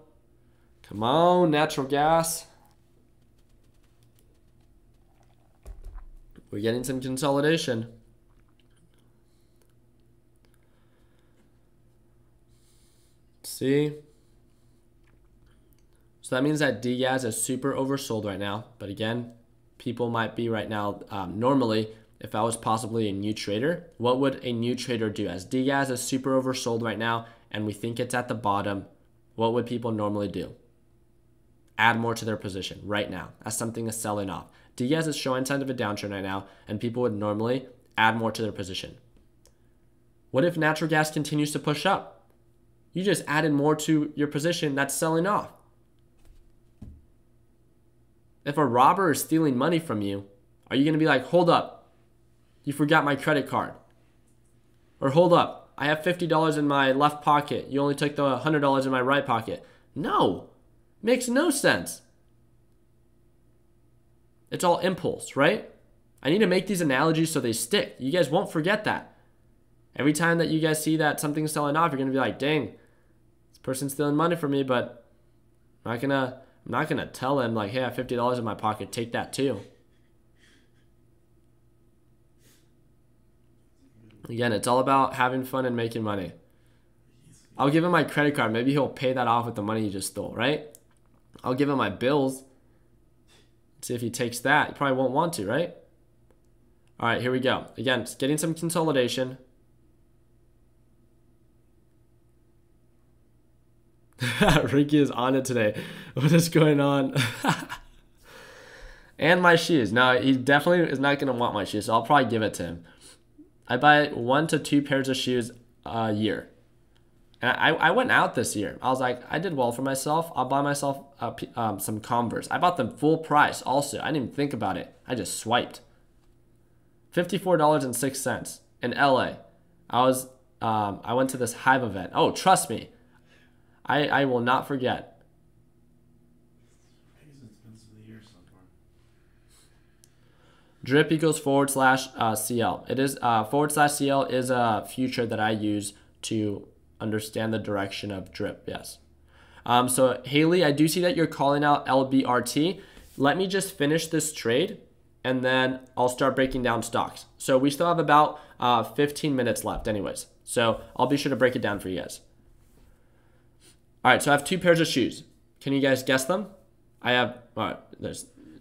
Come on, natural gas. We're getting some consolidation. Let's see. So that means that DGAS is super oversold right now. But again, people might be right now, normally, if I was possibly a new trader, what would a new trader do? As DGAS is super oversold right now and we think it's at the bottom, what would people normally do? Add more to their position right now as something is selling off. Diaz is showing signs of a downtrend right now, and people would normally add more to their position. What if natural gas continues to push up? You just added more to your position that's selling off. If a robber is stealing money from you, are you going to be like, hold up, you forgot my credit card? Or hold up, I have $50 in my left pocket. You only took the $100 in my right pocket. No, makes no sense. It's all impulse, right? I need to make these analogies so they stick. You guys won't forget that. Every time that you guys see that something's selling off, you're going to be like, dang, this person's stealing money from me, but I'm not gonna tell them like, hey, I have $50 in my pocket, take that too. Again, it's all about having fun and making money. I'll give him my credit card. Maybe he'll pay that off with the money he just stole, right? I'll give him my bills. See if he takes that. He probably won't want to, right? All right, here we go. Again, it's getting some consolidation. Ricky is on it today. What is going on? And my shoes. No, he definitely is not going to want my shoes, so I'll probably give it to him. I buy 1 to 2 pairs of shoes a year. And I went out this year. I was like, I did well for myself. I'll buy myself some Converse. I bought them full price also. I didn't even think about it. I just swiped. $54.06 in LA. I went to this Hive event. Oh, trust me. I will not forget. Drip equals /CL. It is /CL is a future that I use to understand the direction of drip. Yes. So Haley, I do see that you're calling out LBRT. Let me just finish this trade and then I'll start breaking down stocks. So we still have about 15 minutes left anyways. So I'll be sure to break it down for you guys. All right, so I have 2 pairs of shoes. Can you guys guess them? I have, all right,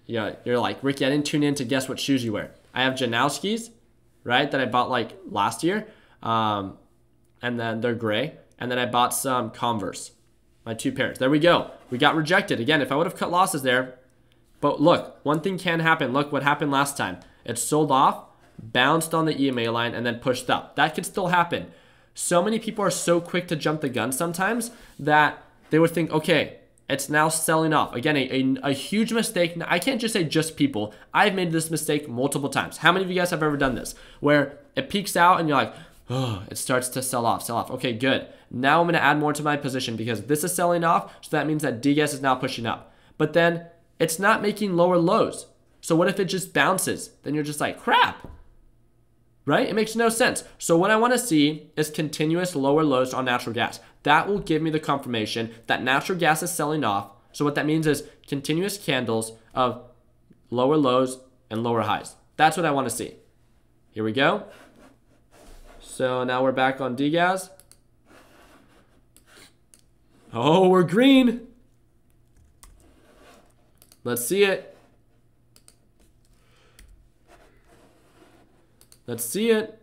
you're like, Ricky, I didn't tune in to guess what shoes you wear. I have Janowski's, right, that I bought like last year. And then they're gray. And then I bought some Converse, my 2 pairs. There we go. We got rejected. Again, if I would have cut losses there, but look, one thing can happen. Look what happened last time. It sold off, bounced on the EMA line, and then pushed up. That could still happen. So many people are so quick to jump the gun sometimes that they would think, okay, it's now selling off. Again, a huge mistake. Now, I can't just say just people. I've made this mistake multiple times. How many of you guys have ever done this? Where it peaks out and you're like, oh, it starts to sell off. Okay, good. Now I'm going to add more to my position because this is selling off. So that means that DGAS is now pushing up. But then it's not making lower lows. So what if it just bounces? Then you're just like, crap. Right? It makes no sense. So what I want to see is continuous lower lows on natural gas. That will give me the confirmation that natural gas is selling off. So what that means is continuous candles of lower lows and lower highs. That's what I want to see. Here we go. So now we're back on DGAS. Oh, we're green. Let's see it. Let's see it.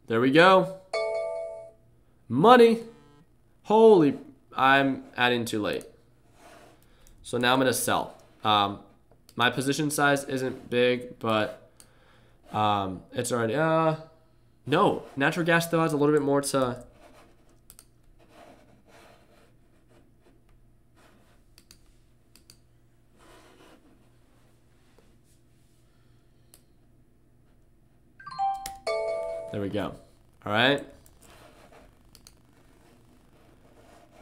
There we go. Money. Holy, I'm adding too late. So now I'm going to sell. My position size isn't big, but it's already, no, natural gas still has a little bit more to, there we go. All right.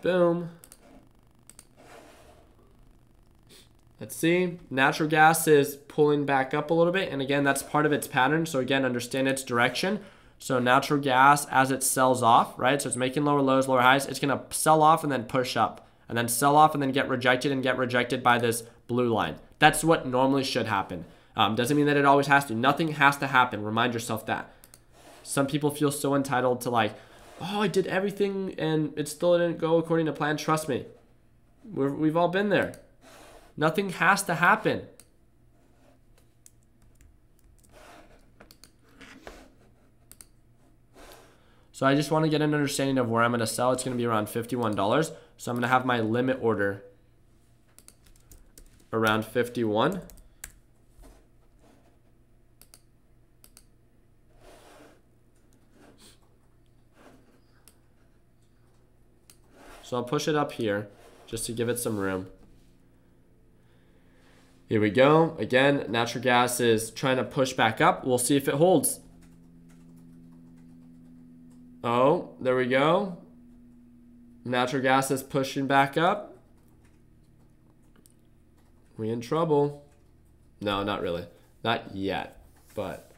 Boom. Let's see. Natural gas is pulling back up a little bit. And again, that's part of its pattern. So again, understand its direction. So natural gas, as it sells off, right? So it's making lower lows, lower highs. It's going to sell off and then push up. And then sell off and then get rejected by this blue line. That's what normally should happen. Doesn't mean that it always has to. Nothing has to happen. Remind yourself that. Some people feel so entitled to like, oh, I did everything and it still didn't go according to plan. Trust me. We've all been there. Nothing has to happen. So I just want to get an understanding of where I'm going to sell. It's going to be around $51. So I'm going to have my limit order around 51. So I'll push it up here just to give it some room. Here we go. Again, natural gas is trying to push back up. We'll see if it holds. Oh, there we go. Natural gas is pushing back up. We in trouble. No, not really. Not yet, but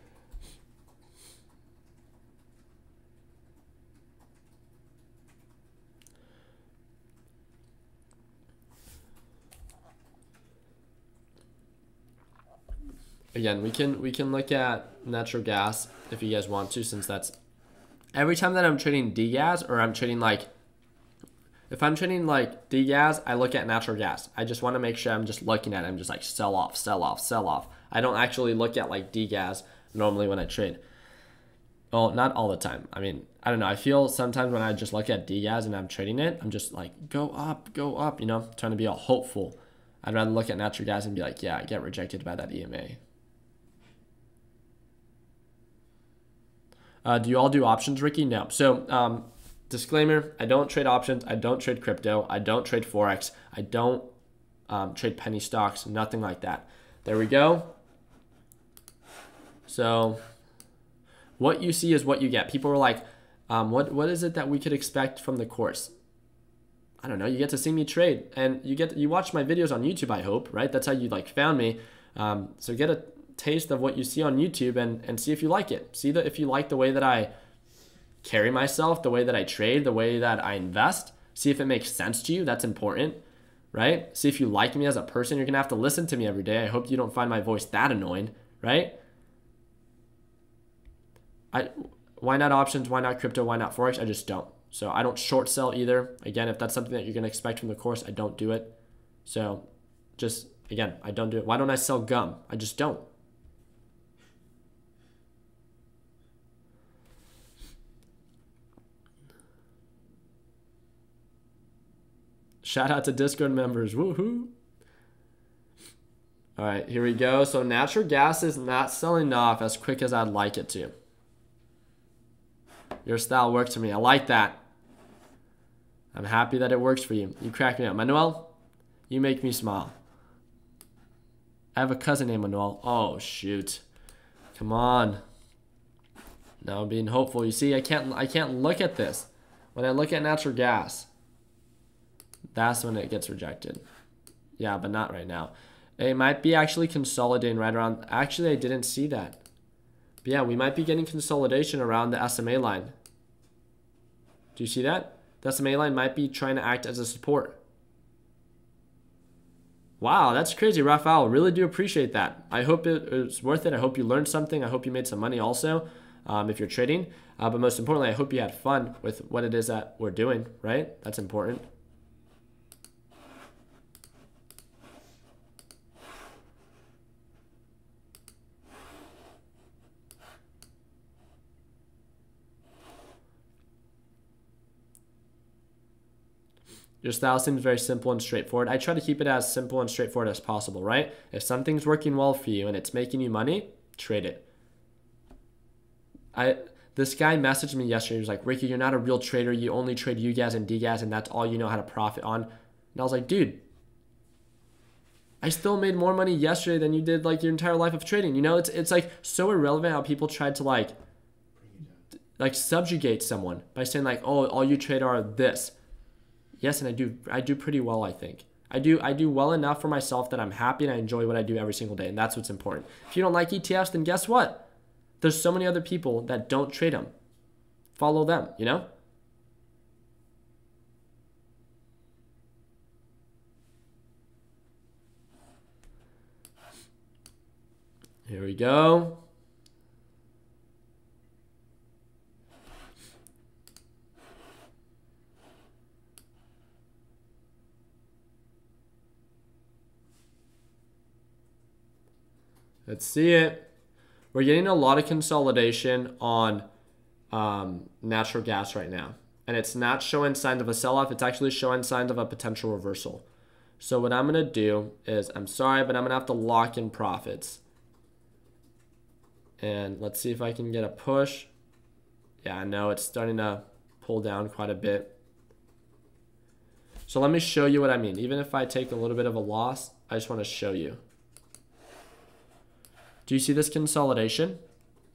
again, we can look at natural gas if you guys want to, since that's every time that I'm trading degas, or I'm trading like, if I'm trading like degas, I look at natural gas. I just want to make sure I'm just looking at it. I'm just like sell off, sell off, sell off. I don't actually look at like degas normally when I trade. Well, not all the time. I mean, I don't know. I feel sometimes when I just look at degas and I'm trading it, I'm just like, go up, you know, trying to be all hopeful. I'd rather look at natural gas and be like, yeah, I get rejected by that EMA. Do you all do options, Ricky? No. So, disclaimer, I don't trade options. I don't trade crypto. I don't trade Forex. I don't trade penny stocks, nothing like that. There we go. So, what you see is what you get. People are like, what is it that we could expect from the course? I don't know. You get to see me trade, and you watch my videos on YouTube, I hope, right? That's how you like found me. So get a taste of what you see on YouTube and see if you like it. See if you like the way that I carry myself, the way that I trade, the way that I invest. See if it makes sense to you. That's important, right? See if you like me as a person. You're gonna have to listen to me every day. I hope you don't find my voice that annoying, right? Why not options? Why not crypto? Why not Forex? I just don't. So I don't short sell either. Again, if that's something that you're gonna expect from the course, I don't do it. So just, again, I don't do it. Why don't I sell gum? I just don't. Shout out to Discord members. Woohoo. All right, here we go. So natural gas is not selling off as quick as I'd like it to. Your style works for me. I like that. I'm happy that it works for you. You crack me up. Manuel, you make me smile. I have a cousin named Manuel. Oh, shoot. Come on. Now I'm being hopeful. You see, I can't look at this. When I look at natural gas, that's when it gets rejected. Yeah, but not right now. It might be actually consolidating right around. Actually, I didn't see that. But yeah, we might be getting consolidation around the SMA line. Do you see that? The SMA line might be trying to act as a support. Wow, that's crazy, Rafael. Really do appreciate that. I hope it was worth it. I hope you learned something. I hope you made some money also if you're trading. But most importantly, I hope you had fun with what it is that we're doing, right? That's important. Your style seems very simple and straightforward. I try to keep it as simple and straightforward as possible, right? If something's working well for you and it's making you money, trade it. This guy messaged me yesterday. He was like, Ricky, you're not a real trader. You only trade UGAs and DGAs, and that's all you know how to profit on. And I was like, dude, I still made more money yesterday than you did like your entire life of trading. You know, it's like so irrelevant how people tried to like subjugate someone by saying like, oh, all you trade are this. Yes, and I do pretty well, I think. I do well enough for myself that I'm happy and I enjoy what I do every single day, and that's what's important. If you don't like ETFs, then guess what? There's so many other people that don't trade them. Follow them, you know? Here we go. Let's see it. We're getting a lot of consolidation on natural gas right now. And it's not showing signs of a sell-off. It's actually showing signs of a potential reversal. So what I'm going to do is, I'm sorry, but I'm going to have to lock in profits. And let's see if I can get a push. Yeah, I know it's starting to pull down quite a bit. So let me show you what I mean. Even if I take a little bit of a loss, I just want to show you. Do you see this consolidation?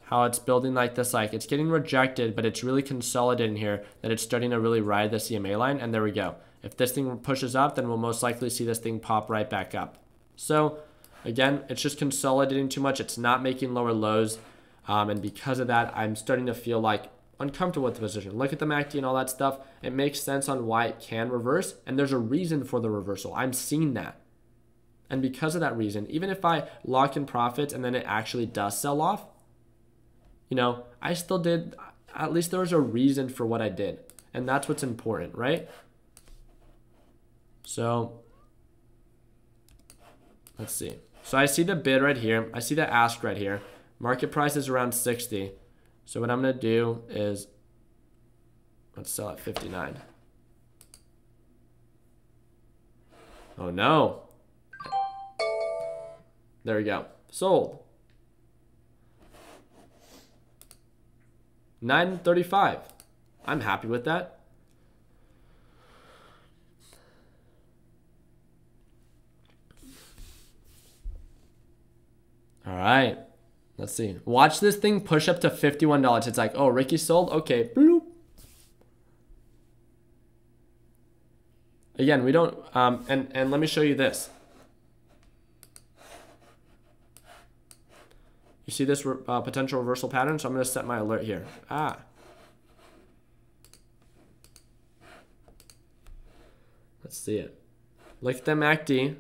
How it's building like this, like it's getting rejected, but it's really consolidating here, that it's starting to really ride the CMA line, and there we go. If this thing pushes up, then we'll most likely see this thing pop right back up. So again, it's just consolidating too much. It's not making lower lows, and because of that, I'm starting to feel like uncomfortable with the position. Look at the MACD and all that stuff. It makes sense on why it can reverse, and there's a reason for the reversal. I'm seeing that. And because of that reason, even if I lock in profits and then it actually does sell off, you know, I still did, at least there was a reason for what I did. And that's what's important, right? So, let's see. So I see the bid right here. I see the ask right here. Market price is around 60. So what I'm going to do is, let's sell at 59. Oh no. There we go. Sold. 935. I'm happy with that. All right. Let's see. Watch this thing push up to $51. It's like, oh, Ricky sold. Okay. Bloop. Again, we don't, and let me show you this. You see this potential reversal pattern? So I'm going to set my alert here. Let's see it. Look at the MACD.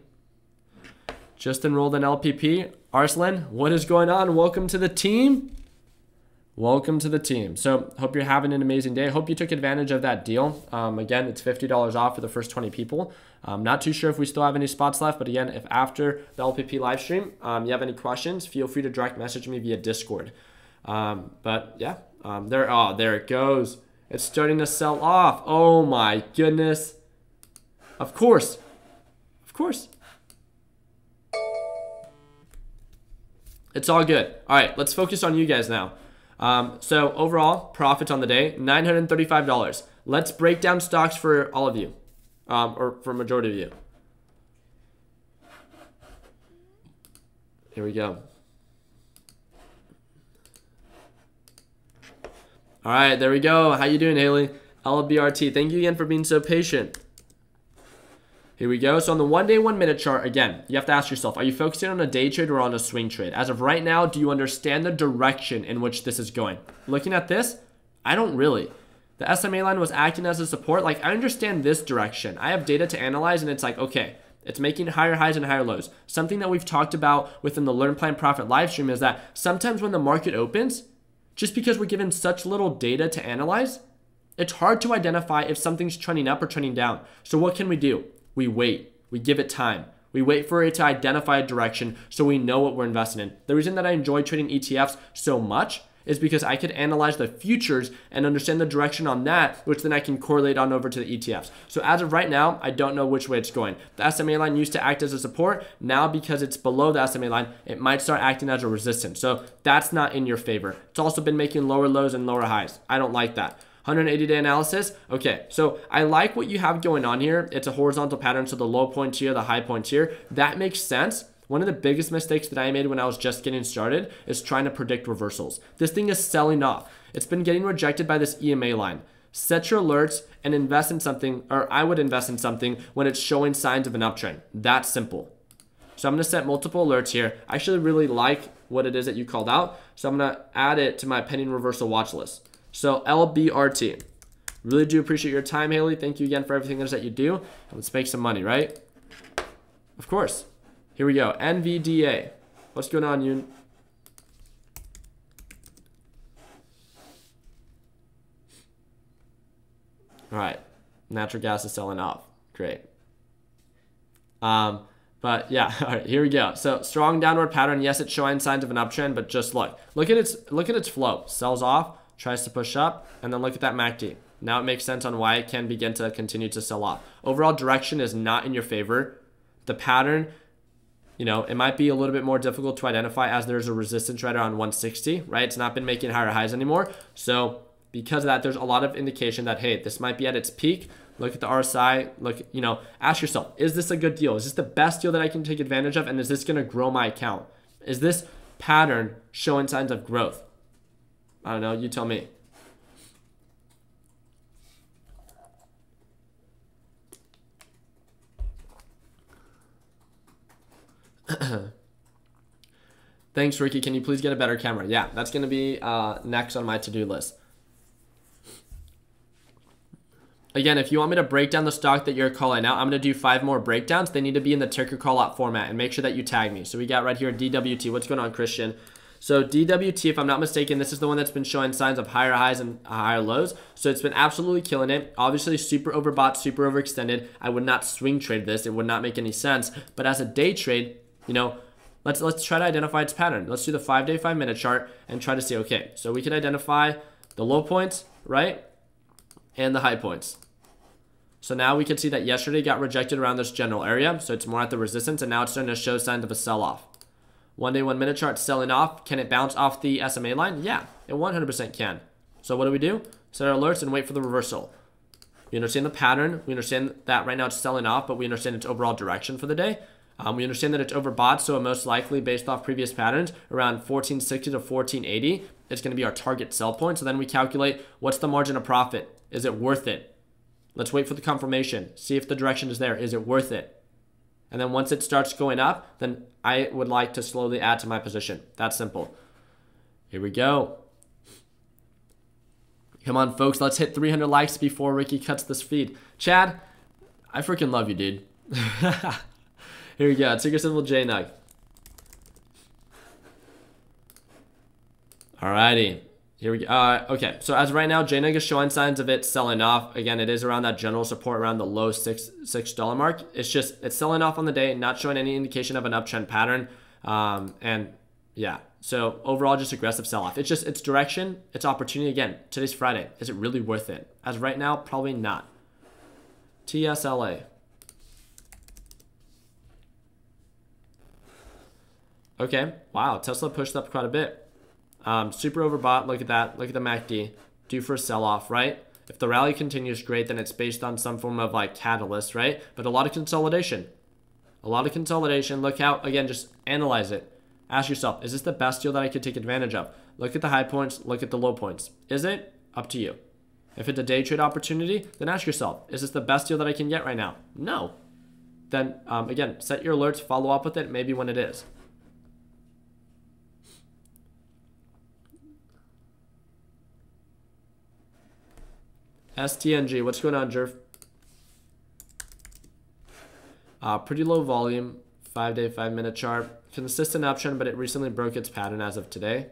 Just enrolled in LPP. Arslan, what is going on? Welcome to the team. Welcome to the team. So hope you're having an amazing day. Hope you took advantage of that deal. Again, it's $50 off for the first 20 people. I'm not too sure if we still have any spots left, but again, if after the LPP live stream, you have any questions, feel free to direct message me via Discord. But yeah, there it goes. It's starting to sell off. Oh my goodness. Of course. Of course. It's all good. All right, let's focus on you guys now. So overall, profits on the day, $935. Let's break down stocks for all of you, or for majority of you. Here we go. All right, there we go. How you doing, Haley? LBRT, thank you again for being so patient. Here we go. So on the 1 day, 1 minute chart, again, you have to ask yourself, are you focusing on a day trade or on a swing trade? As of right now, do you understand the direction in which this is going? Looking at this, I don't really. The SMA line was acting as a support. Like, I understand this direction. I have data to analyze, and it's like, okay, it's making higher highs and higher lows. Something that we've talked about within the Learn Plan Profit live stream is that sometimes when the market opens, just because we're given such little data to analyze, it's hard to identify if something's trending up or trending down. So what can we do? We wait. We give it time. We wait for it to identify a direction so we know what we're investing in. The reason that I enjoy trading ETFs so much is because I could analyze the futures and understand the direction on that, which then I can correlate on over to the ETFs. So as of right now, I don't know which way it's going. The SMA line used to act as a support. Now, because it's below the SMA line, it might start acting as a resistance. So that's not in your favor. It's also been making lower lows and lower highs. I don't like that. 180-day analysis. Okay, so I like what you have going on here. It's a horizontal pattern, so the low points here, the high points here. That makes sense. One of the biggest mistakes that I made when I was just getting started is trying to predict reversals. This thing is selling off. It's been getting rejected by this EMA line. Set your alerts and invest in something, or I would invest in something when it's showing signs of an uptrend. That simple. So I'm going to set multiple alerts here. I actually really like what it is that you called out, so I'm going to add it to my pending reversal watch list. So LBRT. Really do appreciate your time, Haley. Thank you again for everything that you do. Let's make some money, right? Of course. Here we go. NVDA. What's going on, Yoon? All right. Natural gas is selling off. Great. But yeah, all right, here we go. So strong downward pattern. Yes, it's showing signs of an uptrend, but just look at its flow. Sells off, tries to push up, and then look at that MACD. Now it makes sense on why it can begin to continue to sell off. Overall direction is not in your favor. The pattern, you know, it might be a little bit more difficult to identify as there's a resistance right around 160, right? It's not been making higher highs anymore. So because of that, there's a lot of indication that, hey, this might be at its peak. Look at the RSI, look, you know, ask yourself, is this a good deal? Is this the best deal that I can take advantage of? And is this gonna grow my account? Is this pattern showing signs of growth? I don't know, you tell me. Thanks, Ricky. Can you please get a better camera? Yeah, that's going to be next on my to-do list. Again, if you want me to break down the stock that you're calling out, I'm going to do 5 more breakdowns. They need to be in the ticker call out format, and make sure that you tag me. So we got right here DWT. What's going on, Christian? So DWT, if I'm not mistaken, this is the one that's been showing signs of higher highs and higher lows. So it's been absolutely killing it. Obviously, super overbought, super overextended. I would not swing trade this. It would not make any sense. But as a day trade, you know, let's try to identify its pattern. Let's do the 5-day, 5-minute chart and try to see, okay, so we can identify the low points, right? And the high points. So now we can see that yesterday got rejected around this general area. So it's more at the resistance, and now it's starting to show signs of a sell-off. 1-day, 1-minute chart selling off. Can it bounce off the SMA line? Yeah, it 100% can. So what do? Set our alerts and wait for the reversal. We understand the pattern. We understand that right now it's selling off, but we understand its overall direction for the day. We understand that it's overbought, so most likely based off previous patterns, around 1460 to 1480, it's going to be our target sell point. So then we calculate what's the margin of profit. Is it worth it? Let's wait for the confirmation. See if the direction is there. Is it worth it? And then once it starts going up, then I would like to slowly add to my position. That's simple. Here we go. Come on, folks. Let's hit 300 likes before Ricky cuts this feed. Chad, I freaking love you, dude. Here we go. Ticker symbol JNUG. Alrighty. Here we go. Okay, so as of right now, JNUG is showing signs of it selling off. Again, it is around that general support around the low $6 mark. It's selling off on the day, not showing any indication of an uptrend pattern. And yeah, so overall, just aggressive sell-off. It's just its direction, its opportunity. Again, today's Friday. Is it really worth it? As of right now, probably not. TSLA. Okay, wow, Tesla pushed up quite a bit. Super overbought. Look at that. Look at the MACD. Due for a sell-off, right? If the rally continues, great. Then it's based on some form of like catalyst, right? But a lot of consolidation. A lot of consolidation. Look how, again, just analyze it. Ask yourself, is this the best deal that I could take advantage of? Look at the high points. Look at the low points. Is it? Up to you. If it's a day trade opportunity, then ask yourself, is this the best deal that I can get right now? No. Then, again, set your alerts. Follow up with it maybe when it is. STNG, what's going on, Jerv? Pretty low volume, 5-day, 5-minute chart. Consistent uptrend, but it recently broke its pattern as of today.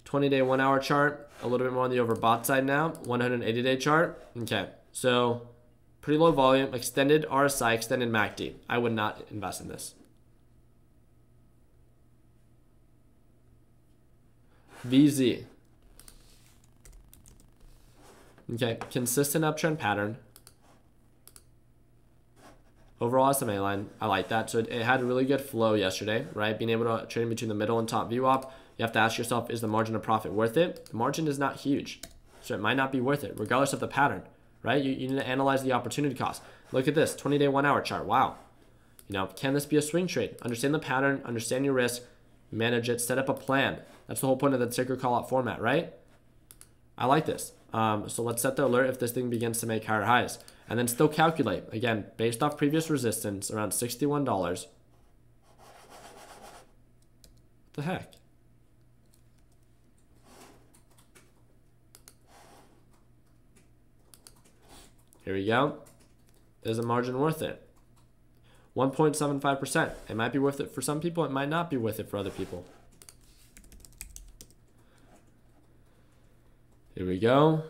20-day, 1-hour chart, a little bit more on the overbought side now. 180-day chart. Okay, so pretty low volume, extended RSI, extended MACD. I would not invest in this. VZ. Okay, consistent uptrend pattern. Overall SMA line, I like that. So it had a really good flow yesterday, right? Being able to trade in between the middle and top VWAP. You have to ask yourself, is the margin of profit worth it? The margin is not huge, so it might not be worth it, regardless of the pattern, right? You need to analyze the opportunity cost. Look at this, 20-day, 1-hour chart. Wow. You know, can this be a swing trade? Understand the pattern, understand your risk, manage it, set up a plan. That's the whole point of the ticker call out format, right? I like this. So let's set the alert if this thing begins to make higher highs. And then still calculate, again, based off previous resistance, around $61. What the heck? Here we go. Is the margin worth it? 1.75%. It might be worth it for some people. It might not be worth it for other people. Here we go.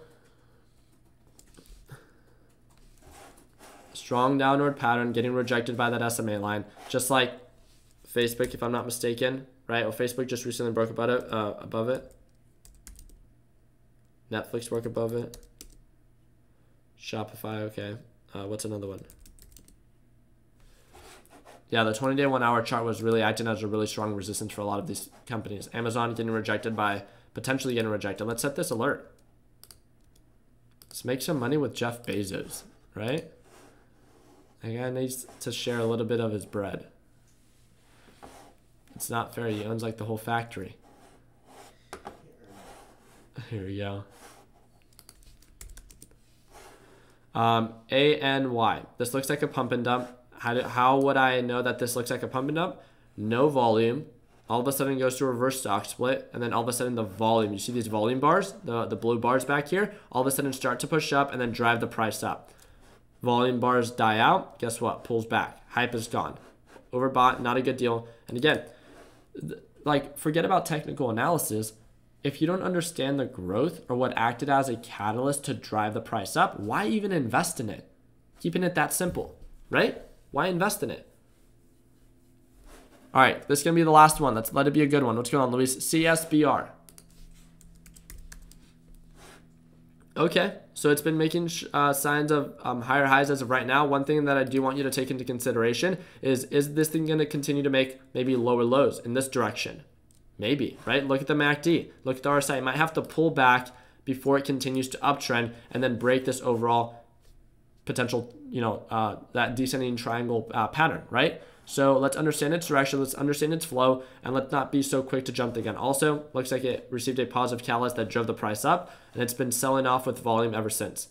Strong downward pattern, getting rejected by that SMA line. Just like Facebook, if I'm not mistaken, right? Well, Facebook just recently broke above it. Netflix work above it. Shopify, okay. What's another one? Yeah, the 20-day 1 hour chart was really acting as a really strong resistance for a lot of these companies. Amazon getting rejected by potentially getting rejected. Let's set this alert. Let's make some money with Jeff Bezos, right? That guy needs to share a little bit of his bread. It's not fair. He owns like the whole factory. Here we go. ANY. This looks like a pump and dump. How would I know that this looks like a pump and dump? No volume. All of a sudden it goes to a reverse stock split, and then all of a sudden the volume, you see these volume bars, the blue bars back here, all of a sudden start to push up and then drive the price up. Volume bars die out, guess what? Pulls back. Hype is gone. Overbought, not a good deal. And again, like, forget about technical analysis. If you don't understand the growth or what acted as a catalyst to drive the price up, why even invest in it? Keeping it that simple, right? Why invest in it? All right, this is going to be the last one. Let's let it be a good one. What's going on, Luis? CSBR. Okay, so it's been making signs of higher highs as of right now. One thing that I do want you to take into consideration is this thing going to continue to make maybe lower lows in this direction? Maybe, right? Look at the MACD. Look at the RSI. It might have to pull back before it continues to uptrend and then break this overall potential, that descending triangle pattern, right? So let's understand its direction, let's understand its flow, and let's not be so quick to jump the gun. Also, looks like it received a positive catalyst that drove the price up, and it's been selling off with volume ever since.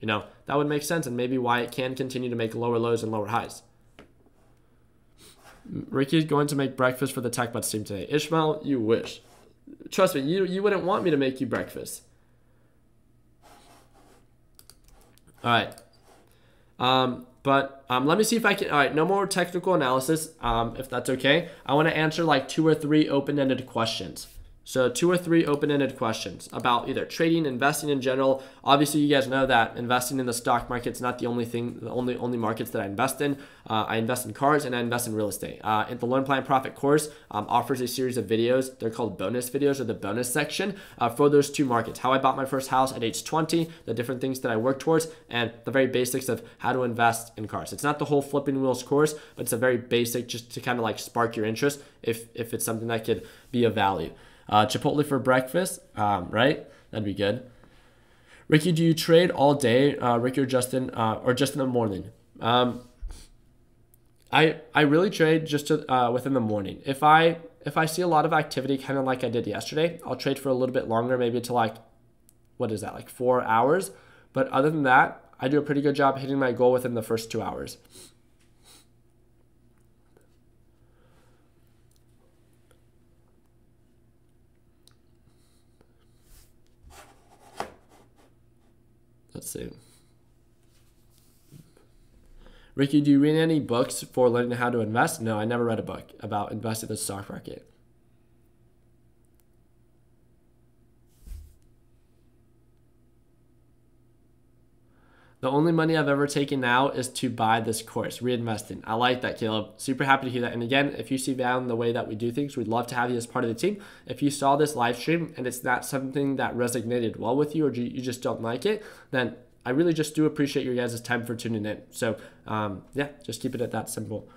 That would make sense, and maybe why it can continue to make lower lows and lower highs. Ricky's going to make breakfast for the Tech Butts team today. Ishmael, you wish. Trust me, you wouldn't want me to make you breakfast. All right. But let me see if I can. All right, no more technical analysis, if that's okay. I want to answer like 2 or 3 open-ended questions. So 2 or 3 open-ended questions about either trading, investing in general. Obviously, you guys know that investing in the stock market is not the only thing, the only markets that I invest in. I invest in cars and I invest in real estate. And the Learn Plan Profit course offers a series of videos. They're called bonus videos, or the bonus section, for those 2 markets. How I bought my first house at age 20, the different things that I work towards, and the very basics of how to invest in cars. It's not the whole flipping wheels course, but it's a very basic, just to kind of like spark your interest if it's something that could be of value. Chipotle for breakfast, right? That'd be good. Ricky, do you trade all day? Ricky or just in the morning? I really trade just within the morning. If I see a lot of activity, kind of like I did yesterday, I'll trade for a little bit longer, maybe to like, what is that, like 4 hours? But other than that, I do a pretty good job hitting my goal within the first 2 hours. Let's see. Ricky, do you read any books for learning how to invest? No, I never read a book about investing in the stock market. The only money I've ever taken now is to buy this course, reinvesting. I like that, Caleb. Super happy to hear that. And again, if you see value in the way that we do things, we'd love to have you as part of the team. If you saw this live stream and it's not something that resonated well with you, or you just don't like it, then I really just do appreciate your guys' time for tuning in. So yeah, just keep it at that simple.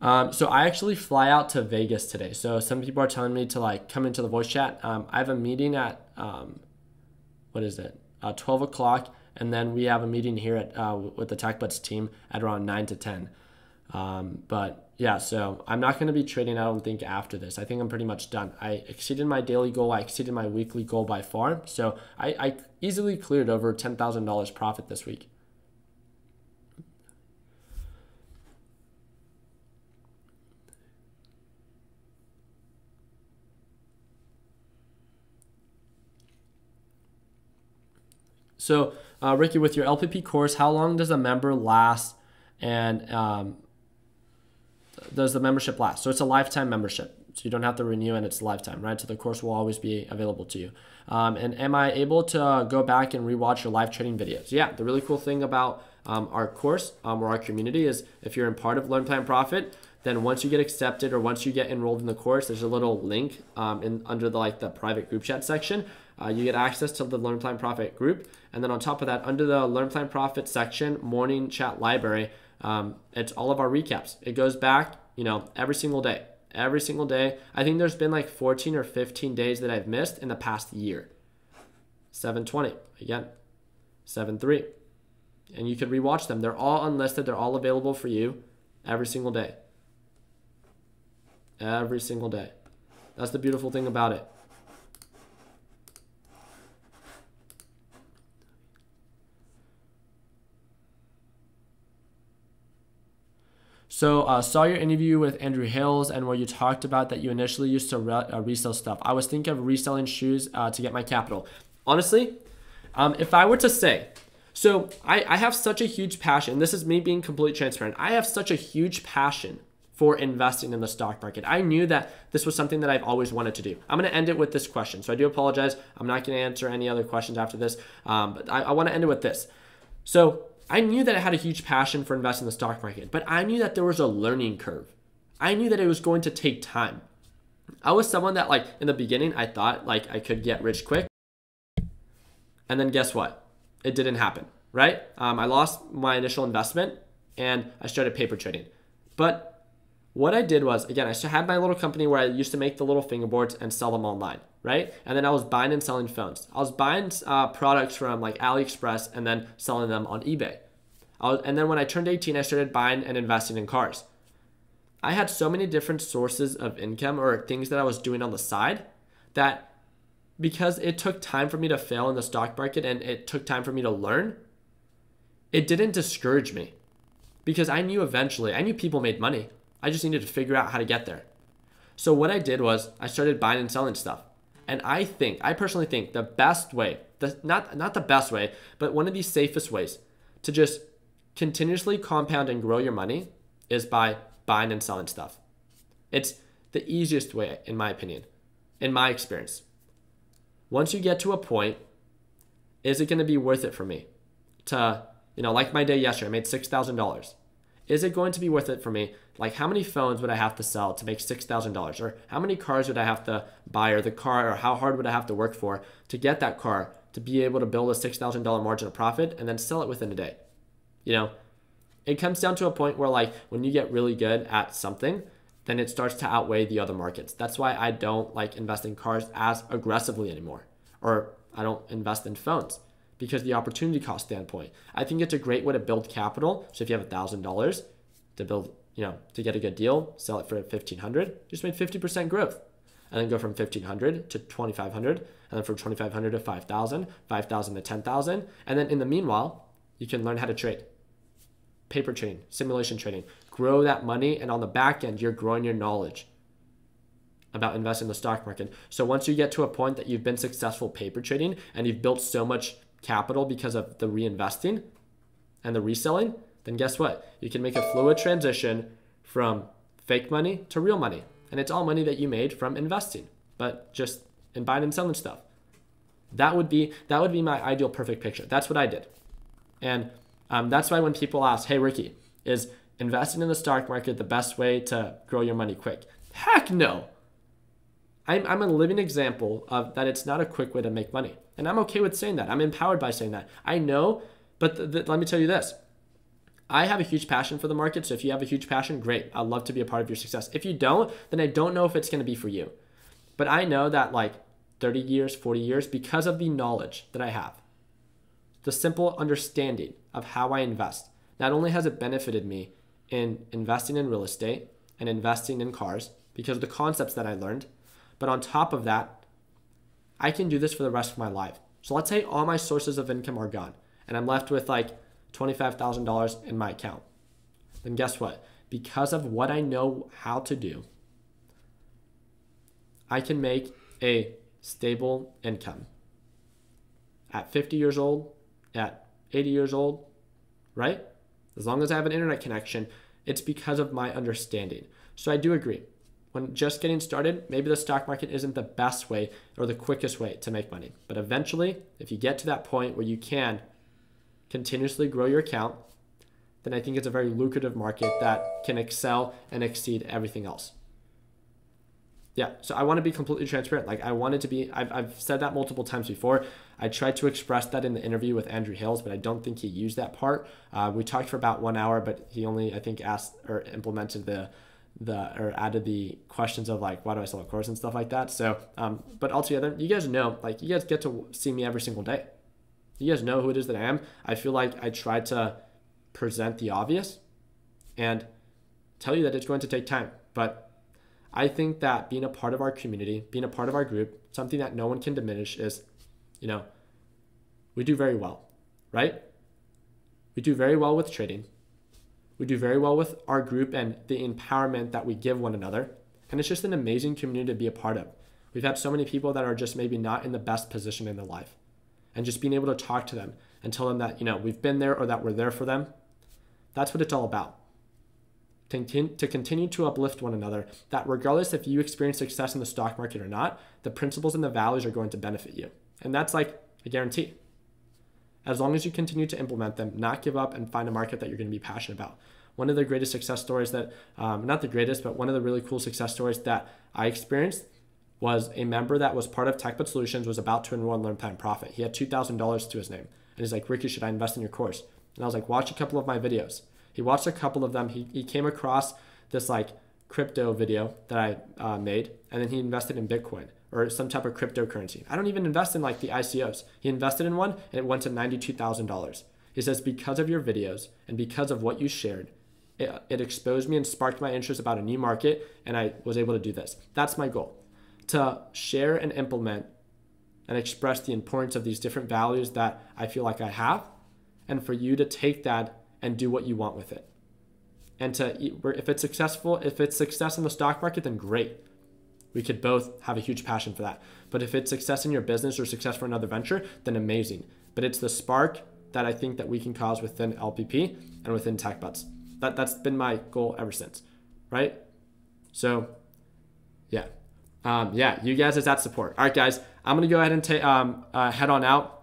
So I actually fly out to Vegas today. So some people are telling me to like come into the voice chat. I have a meeting at, what is it? 12 o'clock. And then we have a meeting here at with the Tech Butts team at around 9 to 10. But yeah, so I'm not going to be trading, I don't think, after this. I think I'm pretty much done. I exceeded my daily goal. I exceeded my weekly goal by far. So I easily cleared over $10,000 profit this week. So, Ricky, with your LPP course, how long does a member last, and does the membership last? So it's a lifetime membership, so you don't have to renew, and it's a lifetime, right? So the course will always be available to you. And am I able to go back and rewatch your live trading videos? Yeah, the really cool thing about our course or our community is if you're in part of Learn Plan Profit, then once you get accepted or once you get enrolled in the course, there's a little link under the private group chat section. You get access to the Learn Plan Profit group. And then on top of that, under the Learn Plan Profit section, morning chat library, it's all of our recaps. It goes back, every single day. Every single day. I think there's been like 14 or 15 days that I've missed in the past year. 720, again, 7-3. And you can rewatch them. They're all unlisted. They're all available for you every single day. Every single day. That's the beautiful thing about it. So saw your interview with Andrew Hills and where you talked about that you initially used to resell stuff. I was thinking of reselling shoes to get my capital. Honestly, if I were to say, so I have such a huge passion. This is me being completely transparent. I have such a huge passion for investing in the stock market. I knew that this was something that I've always wanted to do. I'm going to end it with this question. So I do apologize. I'm not going to answer any other questions after this. But I want to end it with this. So I knew that I had a huge passion for investing in the stock market, but I knew that there was a learning curve. I knew that it was going to take time. I was someone that in the beginning, I thought I could get rich quick. And then guess what? It didn't happen, right? I lost my initial investment and I started paper trading. But what I did was, again, I had my little company where I used to make the little fingerboards and sell them online, right? And then I was buying and selling phones. I was buying products from AliExpress and then selling them on eBay. And then when I turned 18, I started buying and investing in cars. I had so many different sources of income or things that I was doing on the side that because it took time for me to fail in the stock market and it took time for me to learn, it didn't discourage me because I knew people made money. I just needed to figure out how to get there. So what I did was I started buying and selling stuff. And I personally think the best way, not the best way, but one of the safest ways to just continuously compound and grow your money is by buying and selling stuff. It's the easiest way, in my opinion, in my experience. Once you get to a point, is it going to be worth it for me to, like my day yesterday, I made $6,000. Is it going to be worth it for me? How many phones would I have to sell to make $6,000? Or how many cars would I have to buy or how hard would I have to work for to get that car to be able to build a $6,000 margin of profit and then sell it within a day? It comes down to a point where when you get really good at something, then it starts to outweigh the other markets. That's why I don't invest in cars as aggressively anymore. Or I don't invest in phones because the opportunity cost standpoint. I think it's a great way to build capital. So if you have $1,000 to build, to get a good deal, sell it for $1,500, just made 50% growth. And then go from $1,500 to $2,500, and then from $2,500 to $5,000, $5,000 to $10,000. And then in the meanwhile, you can learn how to trade. Paper trading, simulation trading, grow that money. And on the back end, you're growing your knowledge about investing in the stock market. So once you get to a point that you've been successful paper trading and you've built so much capital because of the reinvesting and the reselling, then guess what? You can make a fluid transition from fake money to real money. And it's all money that you made from investing, but just in buying and selling stuff. That would be my ideal perfect picture. That's what I did. And that's why when people ask, hey, Ricky, is investing in the stock market the best way to grow your money quick? Heck no. I'm a living example of that it's not a quick way to make money. And I'm okay with saying that. I'm empowered by saying that. I know, but let me tell you this. I have a huge passion for the market. So if you have a huge passion, great. I'd love to be a part of your success. If you don't, then I don't know if it's going to be for you. But I know that 30 years, 40 years, because of the knowledge that I have, the simple understanding of how I invest, not only has it benefited me in investing in real estate and investing in cars because of the concepts that I learned, but on top of that, I can do this for the rest of my life. So let's say all my sources of income are gone and I'm left with $25,000 in my account. Then guess what? Because of what I know how to do, I can make a stable income at 50 years old, at 80 years old, right? As long as I have an internet connection, it's because of my understanding. So I do agree. When just getting started, maybe the stock market isn't the best way or the quickest way to make money. But eventually, if you get to that point where you can continuously grow your account, then I think it's a very lucrative market that can excel and exceed everything else. Yeah, so I want to be completely transparent. Like I wanted to be, I've said that multiple times before. I tried to express that in the interview with Andrew Hales, but I don't think he used that part. We talked for about 1 hour, but he only, I think, asked or implemented or added the questions of like, why do I sell a course and stuff like that. So, but altogether, you guys know, like you guys get to see me every single day. You guys know who it is that I am. I feel like I try to present the obvious and tell you that it's going to take time, but I think that being a part of our community, being a part of our group, something that no one can diminish is, we do very well, right? We do very well with trading. We do very well with our group and the empowerment that we give one another. And it's just an amazing community to be a part of. We've had so many people that are just maybe not in the best position in their life. And just being able to talk to them and tell them that, we've been there or that we're there for them. That's what it's all about. To continue to uplift one another, that regardless if you experience success in the stock market or not, the principles and the values are going to benefit you. And that's like a guarantee. As long as you continue to implement them, not give up, and find a market that you're going to be passionate about. One of the greatest success stories that, not the greatest, but one of the really cool success stories that I experienced was a member that was part of TechBud Solutions was about to enroll in Learn Plan Profit. He had $2,000 to his name. And he's like, Ricky, should I invest in your course? And I was like, watch a couple of my videos. He watched a couple of them. He came across this like crypto video that I made, and then he invested in Bitcoin or some type of cryptocurrency. I don't even invest in like the ICOs. He invested in one and it went to $92,000. He says, because of your videos and because of what you shared, it exposed me and sparked my interest about a new market, and I was able to do this. That's my goal, to share and implement and express the importance of these different values that I feel like I have, and for you to take that and do what you want with it. And if it's success in the stock market, then great. We could both have a huge passion for that. But if it's success in your business or success for another venture, then amazing. But it's the spark that I think that we can cause within LPP and within TechBuds. That's been my goal ever since, right? So, yeah. You guys is that support. All right, guys, I'm going to go ahead and head on out.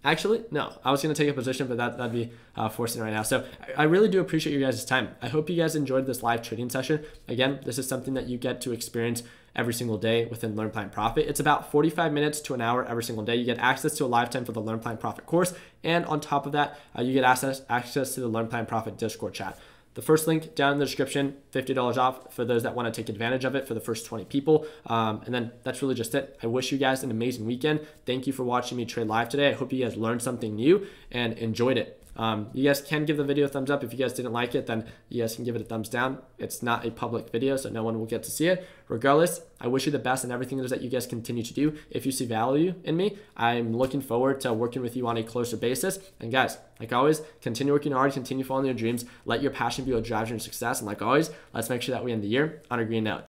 Actually, no, I was going to take a position, but that'd be forcing right now. So I really do appreciate you guys' time. I hope you guys enjoyed this live trading session. Again, this is something that you get to experience every single day within Learn Plan Profit. It's about 45 minutes to an hour every single day. You get access to a lifetime for the Learn Plan Profit course. And on top of that, you get access to the Learn Plan Profit Discord chat. The first link down in the description, $50 off for those that want to take advantage of it for the first 20 people. And then that's really just it. I wish you guys an amazing weekend. Thank you for watching me trade live today. I hope you guys learned something new and enjoyed it. You guys can give the video a thumbs up. If you guys didn't like it, then you guys can give it a thumbs down. It's not a public video, so no one will get to see it. Regardless, I wish you the best in everything that you guys continue to do. If you see value in me, I'm looking forward to working with you on a closer basis. And guys, like always, continue working hard, continue following your dreams. Let your passion be what drives your success. And like always, let's make sure that we end the year on a green note.